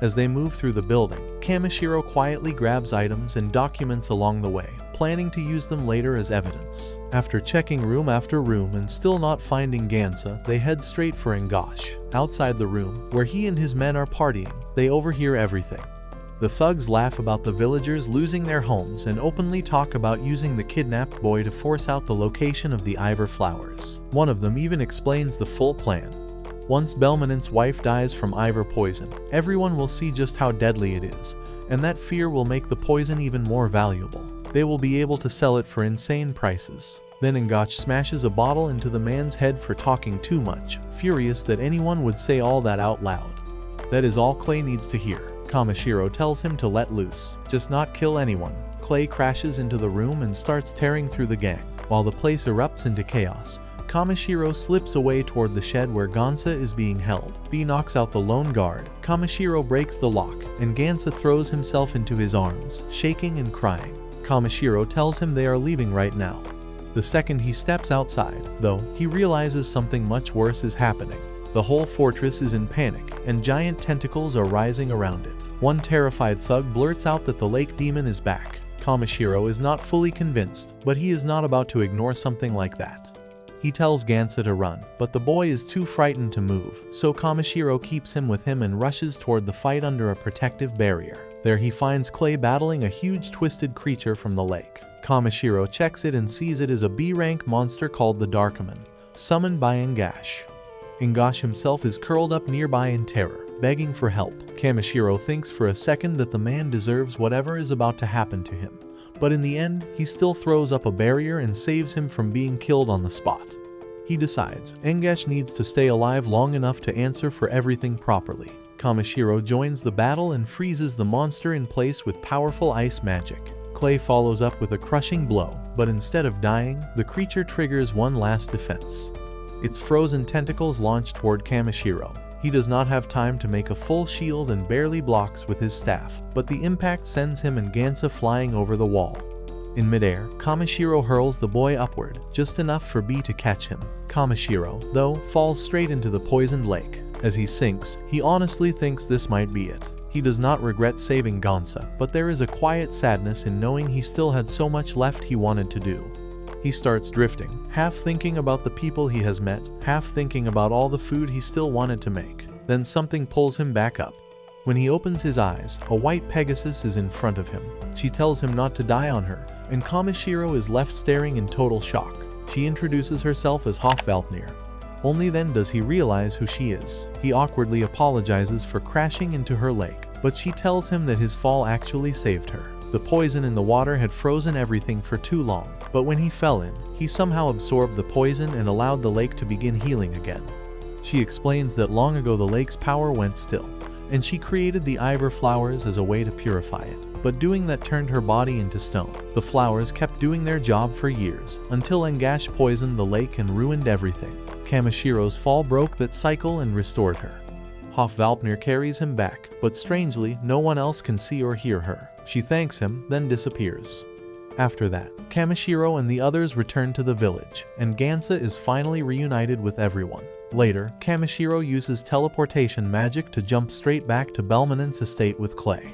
As they move through the building, Kamishiro quietly grabs items and documents along the way, planning to use them later as evidence. After checking room after room and still not finding Gonsa, they head straight for Ingash. Outside the room, where he and his men are partying, they overhear everything. The thugs laugh about the villagers losing their homes and openly talk about using the kidnapped boy to force out the location of the ivory flowers. One of them even explains the full plan. Once Belman's wife dies from ivory poison, everyone will see just how deadly it is, and that fear will make the poison even more valuable. They will be able to sell it for insane prices. Then Ingash smashes a bottle into the man's head for talking too much, furious that anyone would say all that out loud. That is all Clay needs to hear. Kamishiro tells him to let loose, just not kill anyone. Clay crashes into the room and starts tearing through the gang. While the place erupts into chaos, Kamishiro slips away toward the shed where Gonsa is being held. B knocks out the lone guard. Kamishiro breaks the lock, and Gonsa throws himself into his arms, shaking and crying. Kamishiro tells him they are leaving right now. The second he steps outside, though, he realizes something much worse is happening. The whole fortress is in panic, and giant tentacles are rising around it. One terrified thug blurts out that the lake demon is back. Kamishiro is not fully convinced, but he is not about to ignore something like that. He tells Gonsa to run, but the boy is too frightened to move, so Kamishiro keeps him with him and rushes toward the fight under a protective barrier. There he finds Clay battling a huge twisted creature from the lake. Kamishiro checks it and sees it is a B-rank monster called the Darkaman, summoned by Ingash. Ingash himself is curled up nearby in terror, begging for help. Kamishiro thinks for a second that the man deserves whatever is about to happen to him, but in the end, he still throws up a barrier and saves him from being killed on the spot. He decides Ingash needs to stay alive long enough to answer for everything properly. Kamishiro joins the battle and freezes the monster in place with powerful ice magic. Clay follows up with a crushing blow, but instead of dying, the creature triggers one last defense. Its frozen tentacles launch toward Kamishiro. He does not have time to make a full shield and barely blocks with his staff, but the impact sends him and Gonsa flying over the wall. In midair, Kamishiro hurls the boy upward, just enough for B to catch him. Kamishiro, though, falls straight into the poisoned lake. As he sinks, he honestly thinks this might be it. He does not regret saving Gonsa, but there is a quiet sadness in knowing he still had so much left he wanted to do. He starts drifting, half thinking about the people he has met, half thinking about all the food he still wanted to make. Then something pulls him back up. When he opens his eyes, a white Pegasus is in front of him. She tells him not to die on her, and Kamishiro is left staring in total shock. She introduces herself as Hofvaltnir. Only then does he realize who she is. He awkwardly apologizes for crashing into her lake, but she tells him that his fall actually saved her. The poison in the water had frozen everything for too long, but when he fell in, he somehow absorbed the poison and allowed the lake to begin healing again. She explains that long ago the lake's power went still, and she created the ivory flowers as a way to purify it, but doing that turned her body into stone. The flowers kept doing their job for years, until Ingash poisoned the lake and ruined everything. Kamishiro's fall broke that cycle and restored her. Hofvalpnir carries him back, but strangely, no one else can see or hear her. She thanks him, then disappears. After that, Kamishiro and the others return to the village, and Gansa is finally reunited with everyone. Later, Kamishiro uses teleportation magic to jump straight back to Belmonent's estate with Clay.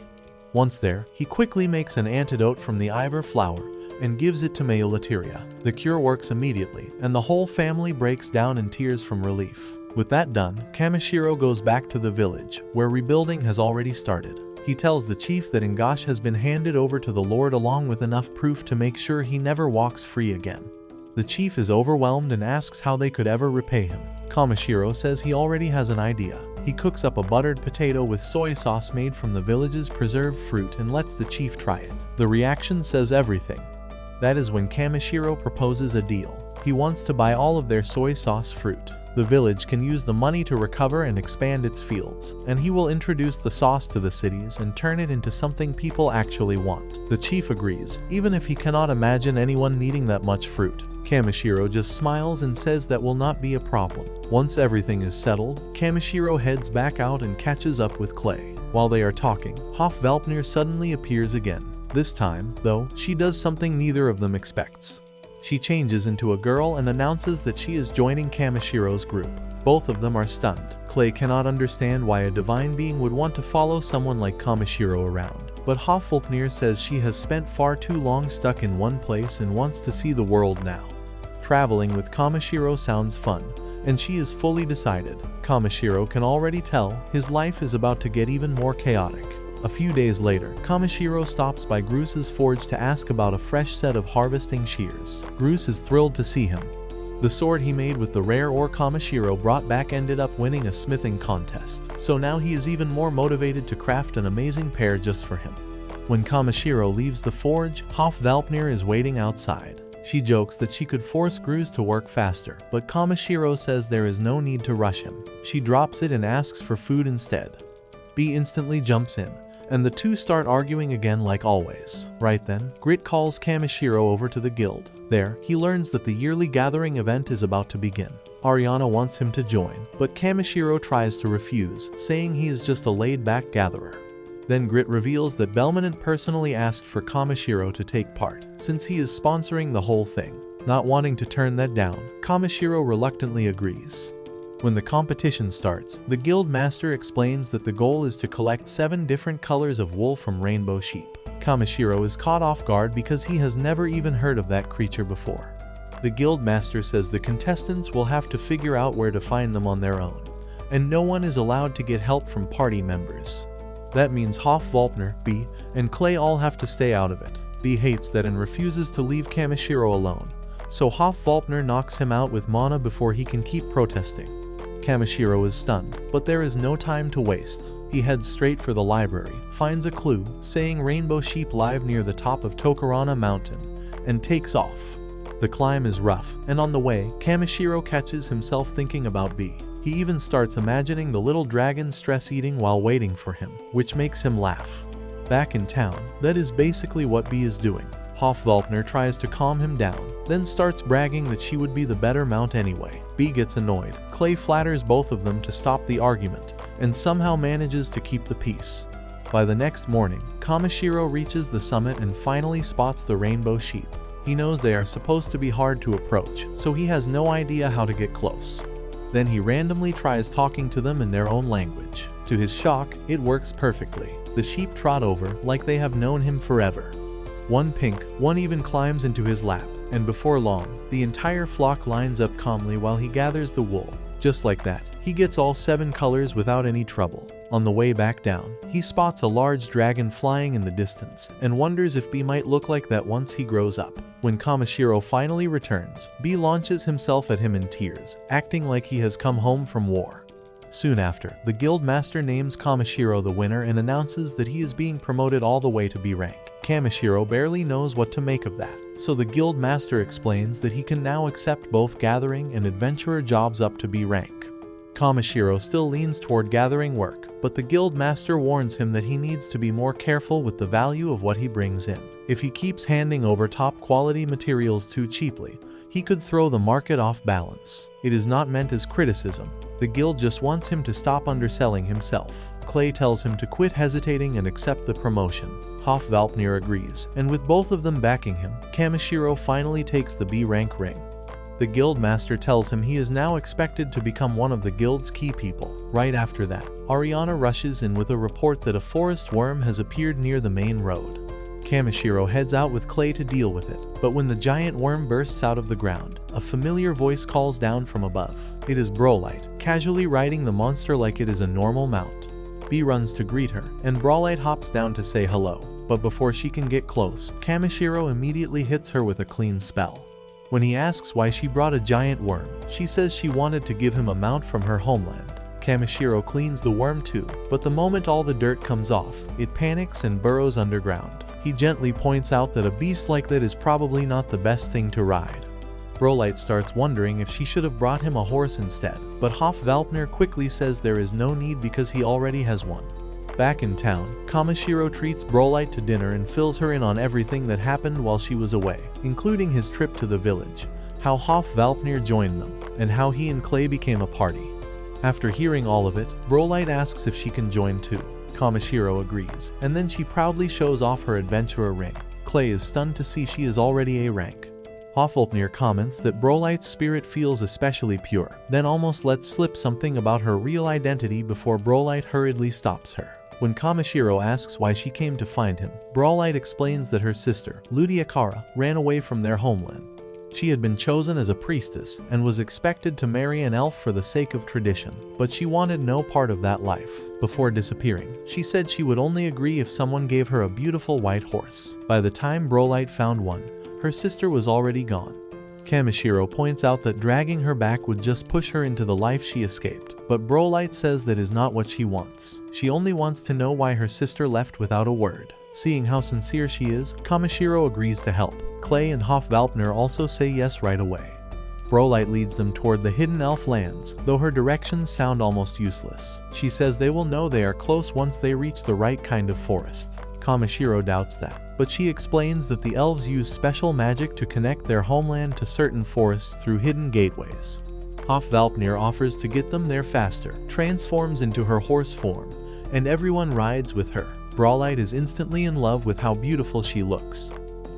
Once there, he quickly makes an antidote from the Ivor flower and gives it to Meulateria. The cure works immediately, and the whole family breaks down in tears from relief. With that done, Kamishiro goes back to the village, where rebuilding has already started. He tells the chief that Ingash has been handed over to the Lord along with enough proof to make sure he never walks free again. The chief is overwhelmed and asks how they could ever repay him. Kamishiro says he already has an idea. He cooks up a buttered potato with soy sauce made from the village's preserved fruit and lets the chief try it. The reaction says everything. That is when Kamishiro proposes a deal. He wants to buy all of their soy sauce fruit. The village can use the money to recover and expand its fields, and he will introduce the sauce to the cities and turn it into something people actually want. The chief agrees, even if he cannot imagine anyone needing that much fruit. Kamishiro just smiles and says that will not be a problem. Once everything is settled, Kamishiro heads back out and catches up with Clay. While they are talking, Hofvalpnir suddenly appears again. This time, though, she does something neither of them expects. She changes into a girl and announces that she is joining Kamishiro's group. Both of them are stunned. Clay cannot understand why a divine being would want to follow someone like Kamishiro around. But Hofvalpnir says she has spent far too long stuck in one place and wants to see the world now. Traveling with Kamishiro sounds fun, and she is fully decided. Kamishiro can already tell his life is about to get even more chaotic. A few days later, Kamishiro stops by Groos's forge to ask about a fresh set of harvesting shears. Groos is thrilled to see him. The sword he made with the rare ore Kamishiro brought back ended up winning a smithing contest, so now he is even more motivated to craft an amazing pair just for him. When Kamishiro leaves the forge, Hofvalpnir is waiting outside. She jokes that she could force Groos to work faster, but Kamishiro says there is no need to rush him. She drops it and asks for food instead. B instantly jumps in, and the two start arguing again like always. Right then, Grit calls Kamishiro over to the guild. There, he learns that the yearly gathering event is about to begin. Ariana wants him to join, but Kamishiro tries to refuse, saying he is just a laid-back gatherer. Then Grit reveals that Belmonent personally asked for Kamishiro to take part, since he is sponsoring the whole thing. Not wanting to turn that down, Kamishiro reluctantly agrees. When the competition starts, the guild master explains that the goal is to collect 7 different colors of wool from rainbow sheep. Kamishiro is caught off guard because he has never even heard of that creature before. The guild master says the contestants will have to figure out where to find them on their own, and no one is allowed to get help from party members. That means Hofvalpnir, B, and Clay all have to stay out of it. B hates that and refuses to leave Kamishiro alone, so Hofvalpnir knocks him out with mana before he can keep protesting. Kamishiro is stunned, but there is no time to waste. He heads straight for the library, finds a clue saying rainbow sheep live near the top of Tokarana Mountain, and takes off. The climb is rough, and on the way, Kamishiro catches himself thinking about B. He even starts imagining the little dragon stress-eating while waiting for him, which makes him laugh. Back in town, that is basically what B is doing. Hofvalpnir tries to calm him down, then starts bragging that she would be the better mount anyway. B gets annoyed. Clay flatters both of them to stop the argument, and somehow manages to keep the peace. By the next morning, Kamishiro reaches the summit and finally spots the rainbow sheep. He knows they are supposed to be hard to approach, so he has no idea how to get close. Then he randomly tries talking to them in their own language. To his shock, it works perfectly. The sheep trot over like they have known him forever. One pink, one even climbs into his lap, and before long, the entire flock lines up calmly while he gathers the wool. Just like that, he gets all 7 colors without any trouble. On the way back down, he spots a large dragon flying in the distance, and wonders if B might look like that once he grows up. When Kamishiro finally returns, B launches himself at him in tears, acting like he has come home from war. Soon after, the guild master names Kamishiro the winner and announces that he is being promoted all the way to B rank. Kamishiro barely knows what to make of that, so the guild master explains that he can now accept both gathering and adventurer jobs up to B rank. Kamishiro still leans toward gathering work, but the guild master warns him that he needs to be more careful with the value of what he brings in. If he keeps handing over top quality materials too cheaply, he could throw the market off balance. It is not meant as criticism. The guild just wants him to stop underselling himself. Clay tells him to quit hesitating and accept the promotion. Hofvalpnir agrees, and with both of them backing him, Kamishiro finally takes the B rank ring. The guild master tells him he is now expected to become one of the guild's key people. Right after that, Ariana rushes in with a report that a forest worm has appeared near the main road. Kamishiro heads out with Clay to deal with it, but when the giant worm bursts out of the ground, a familiar voice calls down from above. It is Brolite, casually riding the monster like it is a normal mount. B runs to greet her, and Brolite hops down to say hello, but before she can get close, Kamishiro immediately hits her with a clean spell. When he asks why she brought a giant worm, she says she wanted to give him a mount from her homeland. Kamishiro cleans the worm too, but the moment all the dirt comes off, it panics and burrows underground. He gently points out that a beast like that is probably not the best thing to ride. Brolite starts wondering if she should have brought him a horse instead, but Hofvalpnir quickly says there is no need because he already has one. Back in town, Kamishiro treats Brolite to dinner and fills her in on everything that happened while she was away, including his trip to the village, how Hofvalpnir joined them, and how he and Clay became a party. After hearing all of it, Brolite asks if she can join too. Kamishiro agrees, and then she proudly shows off her adventurer ring. Clay is stunned to see she is already A rank. Hofvalpnir comments that Brolite's spirit feels especially pure, then almost lets slip something about her real identity before Brolite hurriedly stops her. When Kamishiro asks why she came to find him, Brolite explains that her sister, Ludiakara, ran away from their homeland. She had been chosen as a priestess and was expected to marry an elf for the sake of tradition, but she wanted no part of that life. Before disappearing, she said she would only agree if someone gave her a beautiful white horse. By the time Brolite found one, her sister was already gone. Kamishiro points out that dragging her back would just push her into the life she escaped, but Brolite says that is not what she wants. She only wants to know why her sister left without a word. Seeing how sincere she is, Kamishiro agrees to help. Clay and Hofvalpnir also say yes right away. Brolite leads them toward the hidden elf lands, though her directions sound almost useless. She says they will know they are close once they reach the right kind of forest. Kamishiro doubts that, but she explains that the elves use special magic to connect their homeland to certain forests through hidden gateways. Hofvalpnir offers to get them there faster, transforms into her horse form, and everyone rides with her. Brolite is instantly in love with how beautiful she looks.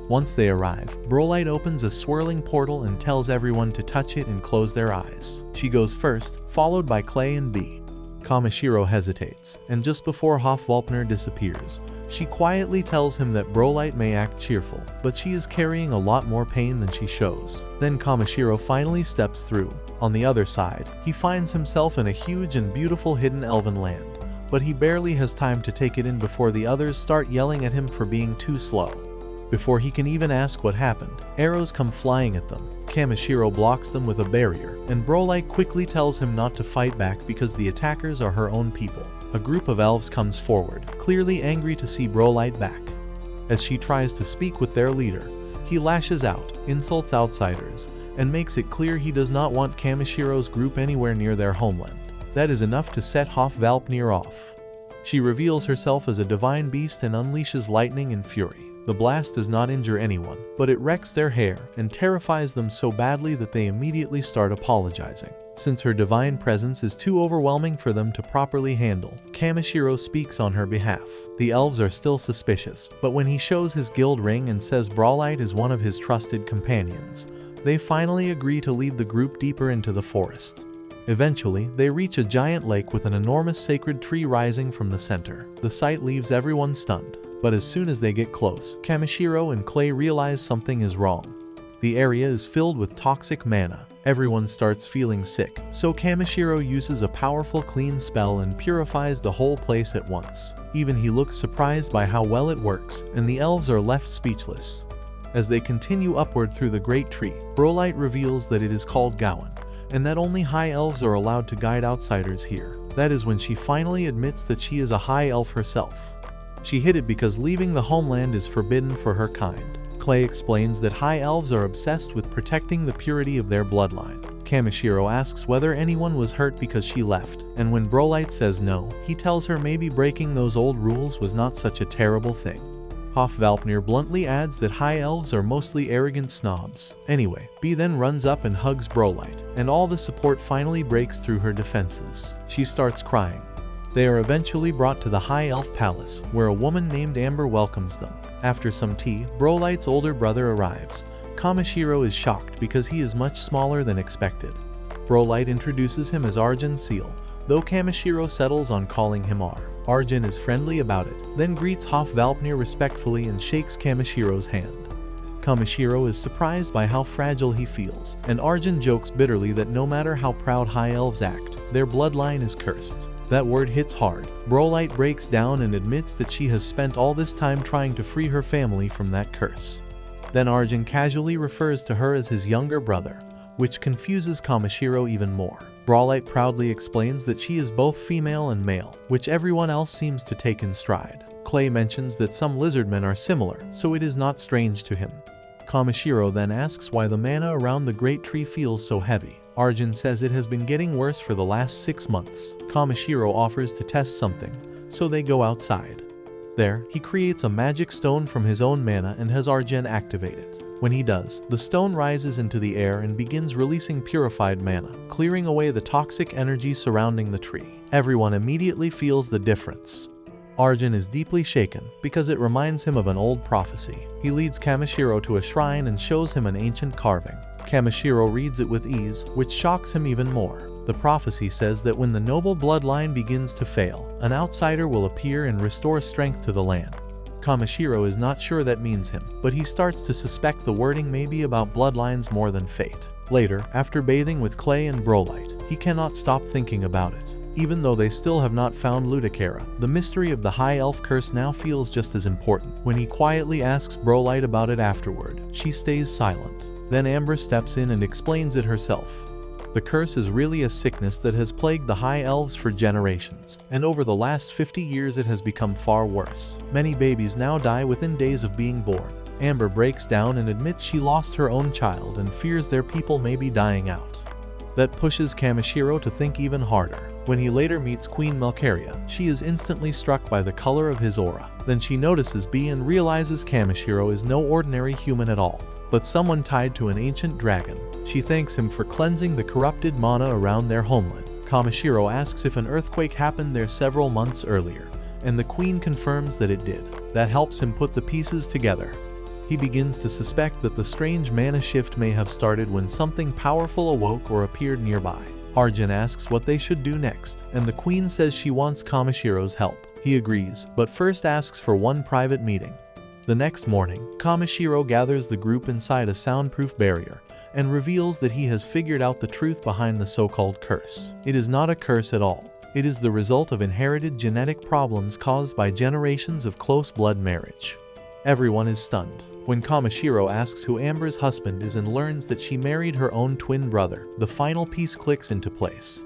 Once they arrive, Brolite opens a swirling portal and tells everyone to touch it and close their eyes. She goes first, followed by Clay and B. Kamishiro hesitates, and just before Hofvalpnir disappears, she quietly tells him that Brolite may act cheerful, but she is carrying a lot more pain than she shows. Then Kamishiro finally steps through. On the other side, he finds himself in a huge and beautiful hidden elven land, but he barely has time to take it in before the others start yelling at him for being too slow. Before he can even ask what happened, arrows come flying at them. Kamishiro blocks them with a barrier, and Brolite quickly tells him not to fight back because the attackers are her own people. A group of elves comes forward, clearly angry to see Brolite back. As she tries to speak with their leader, he lashes out, insults outsiders, and makes it clear he does not want Kamishiro's group anywhere near their homeland. That is enough to set Hofvalpnir off. She reveals herself as a divine beast and unleashes lightning and fury. The blast does not injure anyone, but it wrecks their hair and terrifies them so badly that they immediately start apologizing. Since her divine presence is too overwhelming for them to properly handle, Kamishiro speaks on her behalf. The elves are still suspicious, but when he shows his guild ring and says Brolite is one of his trusted companions, they finally agree to lead the group deeper into the forest. Eventually, they reach a giant lake with an enormous sacred tree rising from the center. The sight leaves everyone stunned. But as soon as they get close, Kamishiro and Clay realize something is wrong. The area is filled with toxic mana. Everyone starts feeling sick, so Kamishiro uses a powerful clean spell and purifies the whole place at once. Even he looks surprised by how well it works, and the elves are left speechless. As they continue upward through the great tree, Brolite reveals that it is called Gowan, and that only high elves are allowed to guide outsiders here. That is when she finally admits that she is a high elf herself. She hid it because leaving the homeland is forbidden for her kind. Clay explains that high elves are obsessed with protecting the purity of their bloodline. Kamishiro asks whether anyone was hurt because she left, and when Brolite says no, he tells her maybe breaking those old rules was not such a terrible thing. Hofvalpnir bluntly adds that high elves are mostly arrogant snobs. Anyway, B then runs up and hugs Brolite, and all the support finally breaks through her defenses. She starts crying. They are eventually brought to the High Elf Palace, where a woman named Amber welcomes them. After some tea, Brolite's older brother arrives. Kamishiro is shocked because he is much smaller than expected. Brolite introduces him as Arjun Seal, though Kamishiro settles on calling him R. Arjun is friendly about it, then greets Hofvalpnir respectfully and shakes Kamishiro's hand. Kamishiro is surprised by how fragile he feels, and Arjun jokes bitterly that no matter how proud high elves act, their bloodline is cursed. That word hits hard. Brolite breaks down and admits that she has spent all this time trying to free her family from that curse. Then Arjun casually refers to her as his younger brother, which confuses Kamishiro even more. Brolite proudly explains that she is both female and male, which everyone else seems to take in stride. Clay mentions that some lizardmen are similar, so it is not strange to him. Kamishiro then asks why the mana around the great tree feels so heavy. Arjun says it has been getting worse for the last 6 months. Kamishiro offers to test something, so they go outside. There, he creates a magic stone from his own mana and has Arjun activate it. When he does, the stone rises into the air and begins releasing purified mana, clearing away the toxic energy surrounding the tree. Everyone immediately feels the difference. Arjun is deeply shaken because it reminds him of an old prophecy. He leads Kamishiro to a shrine and shows him an ancient carving. Kamishiro reads it with ease, which shocks him even more. The prophecy says that when the noble bloodline begins to fail, an outsider will appear and restore strength to the land. Kamishiro is not sure that means him, but he starts to suspect the wording may be about bloodlines more than fate. Later, after bathing with Clay and Brolite, he cannot stop thinking about it. Even though they still have not found Ludicara, the mystery of the High Elf curse now feels just as important. When he quietly asks Brolite about it afterward, she stays silent. Then Amber steps in and explains it herself. The curse is really a sickness that has plagued the High Elves for generations, and over the last 50 years it has become far worse. Many babies now die within days of being born. Amber breaks down and admits she lost her own child and fears their people may be dying out. That pushes Kamishiro to think even harder. When he later meets Queen Melcaria, she is instantly struck by the color of his aura. Then she notices B and realizes Kamishiro is no ordinary human at all, but someone tied to an ancient dragon. She thanks him for cleansing the corrupted mana around their homeland. Kamishiro asks if an earthquake happened there several months earlier, and the queen confirms that it did. That helps him put the pieces together. He begins to suspect that the strange mana shift may have started when something powerful awoke or appeared nearby. Arjun asks what they should do next, and the queen says she wants Kamishiro's help. He agrees, but first asks for one private meeting. The next morning, Kamishiro gathers the group inside a soundproof barrier and reveals that he has figured out the truth behind the so-called curse. It is not a curse at all. It is the result of inherited genetic problems caused by generations of close blood marriage. Everyone is stunned when Kamishiro asks who Amber's husband is and learns that she married her own twin brother. The final piece clicks into place.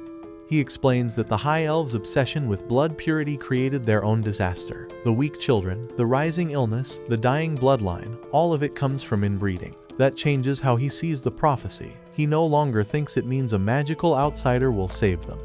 He explains that the High Elves' obsession with blood purity created their own disaster. The weak children, the rising illness, the dying bloodline, all of it comes from inbreeding. That changes how he sees the prophecy. He no longer thinks it means a magical outsider will save them.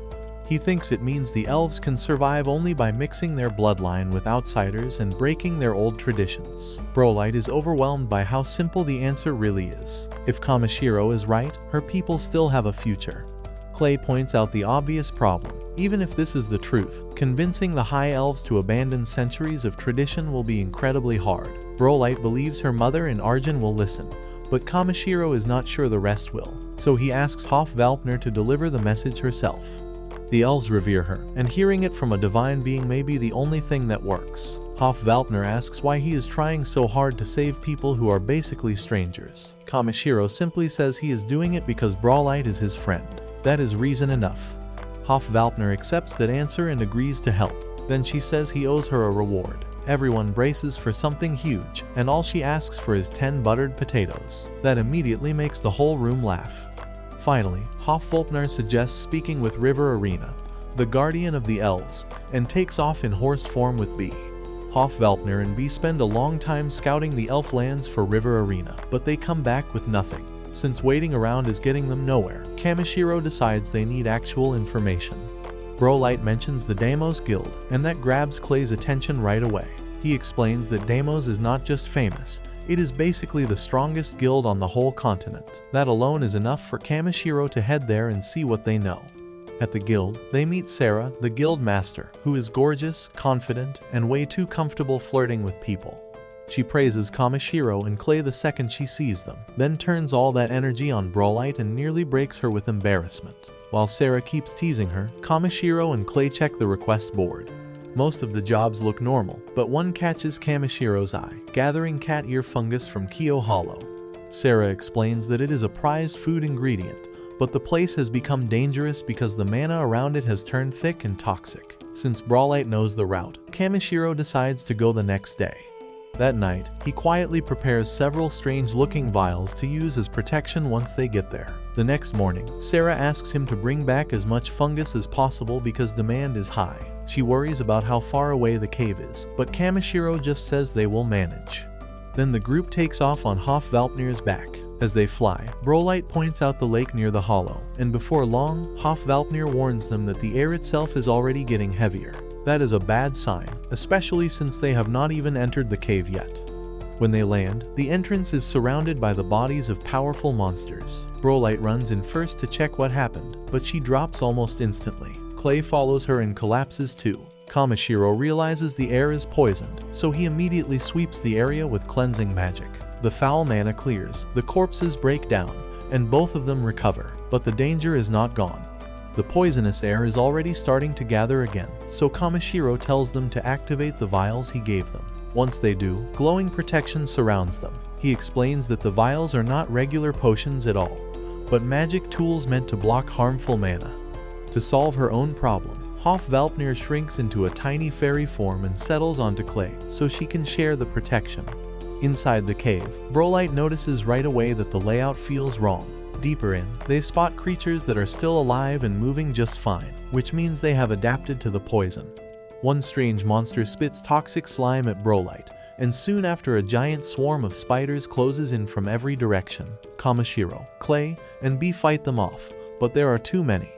He thinks it means the elves can survive only by mixing their bloodline with outsiders and breaking their old traditions. Brolite is overwhelmed by how simple the answer really is. If Kamishiro is right, her people still have a future. Clay points out the obvious problem. Even if this is the truth, convincing the High Elves to abandon centuries of tradition will be incredibly hard. Brolite believes her mother and Arjun will listen, but Kamishiro is not sure the rest will, so he asks Hofvalpnir to deliver the message herself. The elves revere her, and hearing it from a divine being may be the only thing that works. Hofvalpnir asks why he is trying so hard to save people who are basically strangers. Kamishiro simply says he is doing it because Brolite is his friend. That is reason enough. Hofvalpnir accepts that answer and agrees to help. Then she says he owes her a reward. Everyone braces for something huge, and all she asks for is 10 buttered potatoes. That immediately makes the whole room laugh. Finally, Hofvalpnir suggests speaking with River Arena, the guardian of the elves, and takes off in horse form with B. Hofvalpnir and B spend a long time scouting the elf lands for River Arena, but they come back with nothing. Since waiting around is getting them nowhere, Kamishiro decides they need actual information. Brolite mentions the Deimos Guild, and that grabs Clay's attention right away. He explains that Deimos is not just famous, it is basically the strongest guild on the whole continent. That alone is enough for Kamishiro to head there and see what they know. At the guild, they meet Sarah, the guild master, who is gorgeous, confident, and way too comfortable flirting with people. She praises Kamishiro and Clay the second she sees them, then turns all that energy on Brawlite and nearly breaks her with embarrassment. While Sarah keeps teasing her, Kamishiro and Clay check the request board. Most of the jobs look normal, but one catches Kamishiro's eye, gathering cat ear fungus from Kyo Hollow. Sarah explains that it is a prized food ingredient, but the place has become dangerous because the mana around it has turned thick and toxic. Since Brawlite knows the route, Kamishiro decides to go the next day. That night, he quietly prepares several strange-looking vials to use as protection once they get there. The next morning, Sarah asks him to bring back as much fungus as possible because demand is high. She worries about how far away the cave is, but Kamishiro just says they will manage. Then the group takes off on Hofvalpnir's back. As they fly, Brawlite points out the lake near the hollow, and before long, Hofvalpnir warns them that the air itself is already getting heavier. That is a bad sign, especially since they have not even entered the cave yet. When they land, the entrance is surrounded by the bodies of powerful monsters. Brawlite runs in first to check what happened, but she drops almost instantly. Clay follows her and collapses too. Kamishiro realizes the air is poisoned, so he immediately sweeps the area with cleansing magic. The foul mana clears, the corpses break down, and both of them recover, but the danger is not gone. The poisonous air is already starting to gather again, so Kamishiro tells them to activate the vials he gave them. Once they do, glowing protection surrounds them. He explains that the vials are not regular potions at all, but magic tools meant to block harmful mana. To solve her own problem, Hofvalpnir shrinks into a tiny fairy form and settles onto Clay, so she can share the protection. Inside the cave, Brawlite notices right away that the layout feels wrong. Deeper in, they spot creatures that are still alive and moving just fine, which means they have adapted to the poison. One strange monster spits toxic slime at Brawlite, and soon after a giant swarm of spiders closes in from every direction. Kamishiro, Clay, and B fight them off, but there are too many.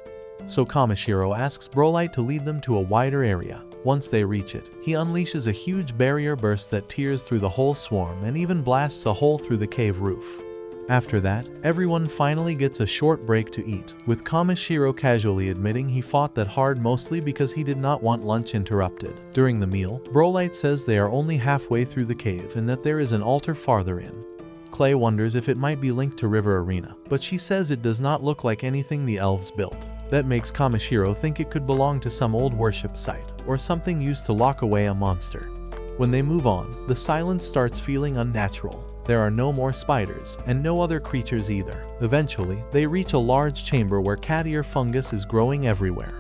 So Kamishiro asks Brawlite to lead them to a wider area. Once they reach it, he unleashes a huge barrier burst that tears through the whole swarm and even blasts a hole through the cave roof. After that, everyone finally gets a short break to eat, with Kamishiro casually admitting he fought that hard mostly because he did not want lunch interrupted. During the meal, Brawlite says they are only halfway through the cave and that there is an altar farther in. Clay wonders if it might be linked to River Arena, but she says it does not look like anything the elves built. That makes Kamishiro think it could belong to some old worship site, or something used to lock away a monster. When they move on, the silence starts feeling unnatural. There are no more spiders, and no other creatures either. Eventually, they reach a large chamber where cat ear fungus is growing everywhere.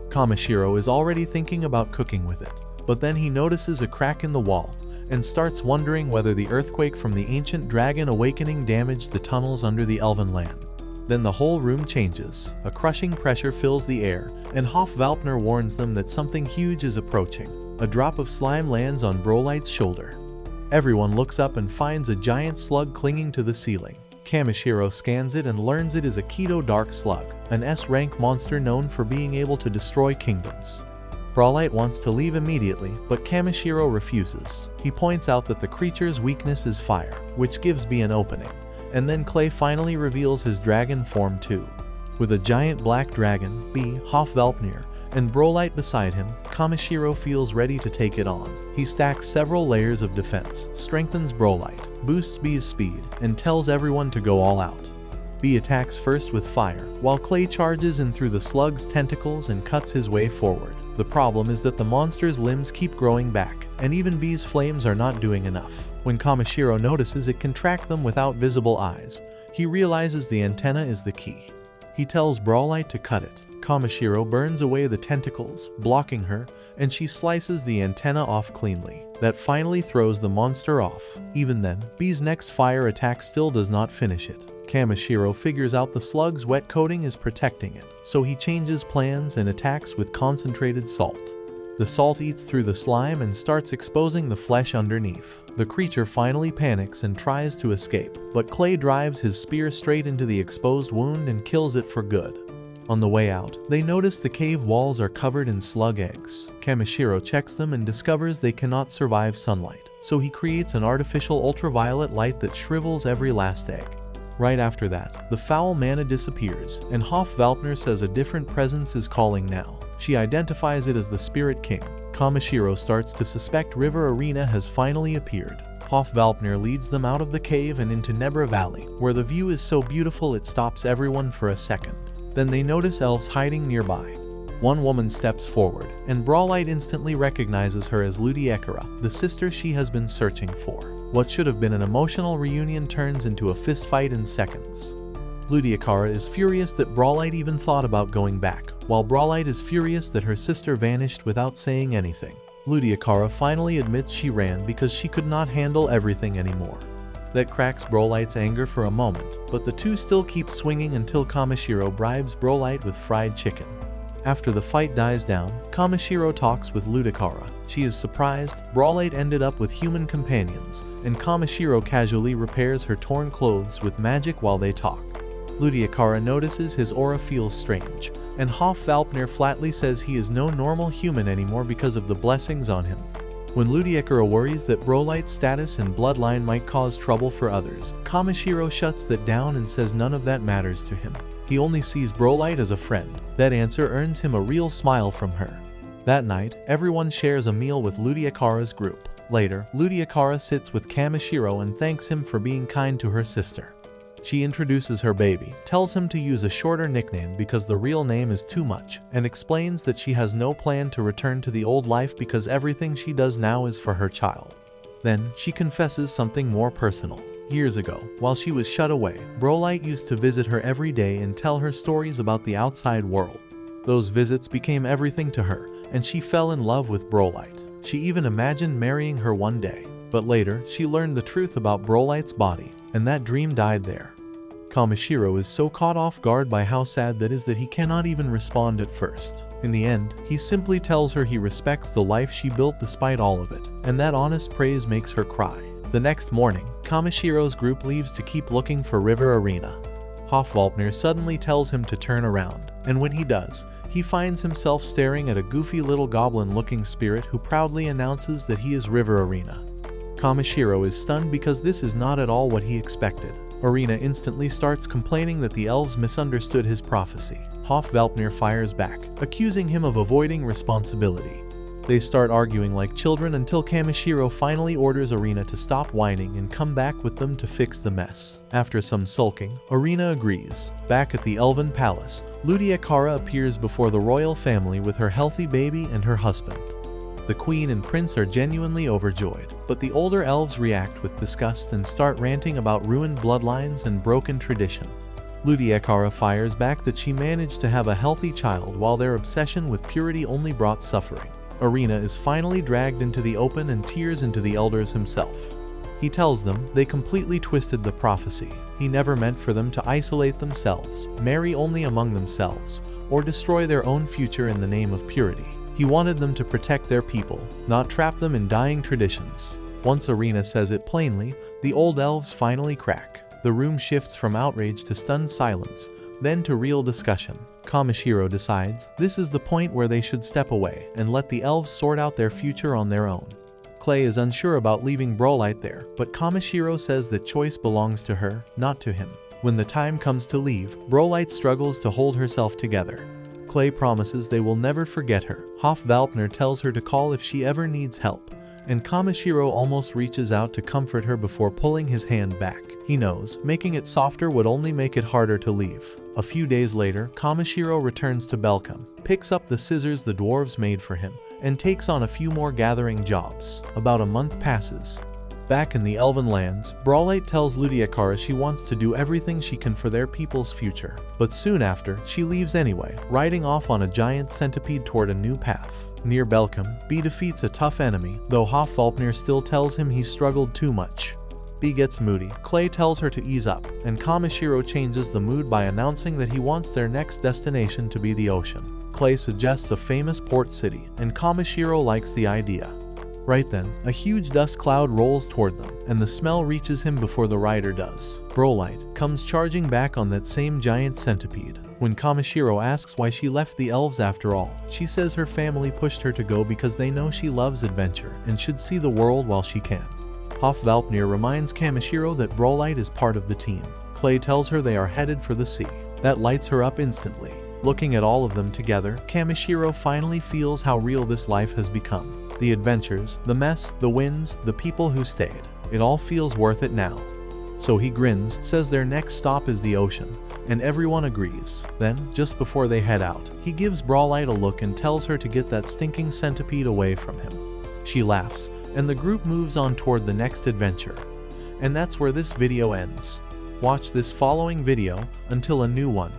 Kamishiro is already thinking about cooking with it, but then he notices a crack in the wall, and starts wondering whether the earthquake from the ancient dragon awakening damaged the tunnels under the elven land. Then the whole room changes, a crushing pressure fills the air, and Hofvalpnir warns them that something huge is approaching. A drop of slime lands on Brawlite's shoulder. Everyone looks up and finds a giant slug clinging to the ceiling. Kamishiro scans it and learns it is a Keto Dark Slug, an S-rank monster known for being able to destroy kingdoms. Brawlite wants to leave immediately, but Kamishiro refuses. He points out that the creature's weakness is fire, which gives B an opening. And then Clay finally reveals his dragon form too. With a giant black dragon, B, Hofvalpnir, and Brawlite beside him, Kamishiro feels ready to take it on. He stacks several layers of defense, strengthens Brawlite, boosts B's speed, and tells everyone to go all out. B attacks first with fire, while Clay charges in through the slug's tentacles and cuts his way forward. The problem is that the monster's limbs keep growing back, and even B's flames are not doing enough. When Kamishiro notices it can track them without visible eyes, he realizes the antenna is the key. He tells Brawlite to cut it. Kamishiro burns away the tentacles, blocking her, and she slices the antenna off cleanly. That finally throws the monster off. Even then, B's next fire attack still does not finish it. Kamishiro figures out the slug's wet coating is protecting it, so he changes plans and attacks with concentrated salt. The salt eats through the slime and starts exposing the flesh underneath. The creature finally panics and tries to escape, but Clay drives his spear straight into the exposed wound and kills it for good. On the way out, they notice the cave walls are covered in slug eggs. Kamishiro checks them and discovers they cannot survive sunlight, so he creates an artificial ultraviolet light that shrivels every last egg. Right after that, the foul mana disappears, and Hofvalpner says a different presence is calling now. She identifies it as the Spirit King. Kamishiro starts to suspect River Arena has finally appeared. Hofvalpner leads them out of the cave and into Nebra Valley, where the view is so beautiful it stops everyone for a second. Then they notice elves hiding nearby. One woman steps forward, and Brawlite instantly recognizes her as Ludiekara, the sister she has been searching for. What should have been an emotional reunion turns into a fistfight in seconds. Ludiekara is furious that Brawlite even thought about going back, while Brawlite is furious that her sister vanished without saying anything. Ludiekara finally admits she ran because she could not handle everything anymore. That cracks Brawlite's anger for a moment, but the two still keep swinging until Kamishiro bribes Brawlite with fried chicken. After the fight dies down, Kamishiro talks with Ludiekara. She is surprised Brawlite ended up with human companions, and Kamishiro casually repairs her torn clothes with magic while they talk. Ludiekara notices his aura feels strange, and Hofvalpner flatly says he is no normal human anymore because of the blessings on him. When Ludiekara worries that Brawlite's status and bloodline might cause trouble for others, Kamishiro shuts that down and says none of that matters to him. He only sees Brawlite as a friend. That answer earns him a real smile from her. That night, everyone shares a meal with Ludiekara's group. Later, Ludiekara sits with Kamishiro and thanks him for being kind to her sister. She introduces her baby, tells him to use a shorter nickname because the real name is too much, and explains that she has no plan to return to the old life because everything she does now is for her child. Then, she confesses something more personal. Years ago, while she was shut away, Brawlite used to visit her every day and tell her stories about the outside world. Those visits became everything to her, and she fell in love with Brawlite. She even imagined marrying her one day. But later, she learned the truth about Brawlite's body, and that dream died there. Kamishiro is so caught off guard by how sad that is that he cannot even respond at first. In the end, he simply tells her he respects the life she built despite all of it, and that honest praise makes her cry. The next morning, Kamishiro's group leaves to keep looking for River Arena. Hofvalpner suddenly tells him to turn around, and when he does, he finds himself staring at a goofy little goblin-looking spirit who proudly announces that he is River Arena. Kamishiro is stunned because this is not at all what he expected. Arena instantly starts complaining that the elves misunderstood his prophecy. Hofvalpner fires back, accusing him of avoiding responsibility. They start arguing like children until Kamishiro finally orders Arena to stop whining and come back with them to fix the mess. After some sulking, Arena agrees. Back at the Elven Palace, Ludiekara appears before the royal family with her healthy baby and her husband. The queen and prince are genuinely overjoyed, but the older elves react with disgust and start ranting about ruined bloodlines and broken tradition. Ludiekara fires back that she managed to have a healthy child while their obsession with purity only brought suffering. Arena is finally dragged into the open and tears into the elders himself. He tells them they completely twisted the prophecy. He never meant for them to isolate themselves, marry only among themselves, or destroy their own future in the name of purity. He wanted them to protect their people, not trap them in dying traditions. Once Arena says it plainly, the old elves finally crack. The room shifts from outrage to stunned silence, then to real discussion. Kamishiro decides this is the point where they should step away and let the elves sort out their future on their own. Clay is unsure about leaving Brawlite there, but Kamishiro says that choice belongs to her, not to him. When the time comes to leave, Brawlite struggles to hold herself together. Clay promises they will never forget her. Hofvalpner tells her to call if she ever needs help, and Kamishiro almost reaches out to comfort her before pulling his hand back. He knows making it softer would only make it harder to leave. A few days later, Kamishiro returns to Bellim, picks up the scissors the dwarves made for him, and takes on a few more gathering jobs. About a month passes. Back in the Elven lands, Brawlite tells Ludiekara she wants to do everything she can for their people's future. But soon after, she leaves anyway, riding off on a giant centipede toward a new path. Near Belkim, B defeats a tough enemy, though Hofvalpner still tells him he struggled too much. B gets moody. Clay tells her to ease up, and Kamishiro changes the mood by announcing that he wants their next destination to be the ocean. Clay suggests a famous port city, and Kamishiro likes the idea. Right then, a huge dust cloud rolls toward them, and the smell reaches him before the rider does. Brolite comes charging back on that same giant centipede. When Kamishiro asks why she left the elves after all, she says her family pushed her to go because they know she loves adventure and should see the world while she can. Hofvalpnir reminds Kamishiro that Brolite is part of the team. Clay tells her they are headed for the sea. That lights her up instantly. Looking at all of them together, Kamishiro finally feels how real this life has become. The adventures, the mess, the wins, the people who stayed. It all feels worth it now. So he grins, says their next stop is the ocean, and everyone agrees. Then, just before they head out, he gives Brolite a look and tells her to get that stinking centipede away from him. She laughs, and the group moves on toward the next adventure. And that's where this video ends. Watch this following video until a new one.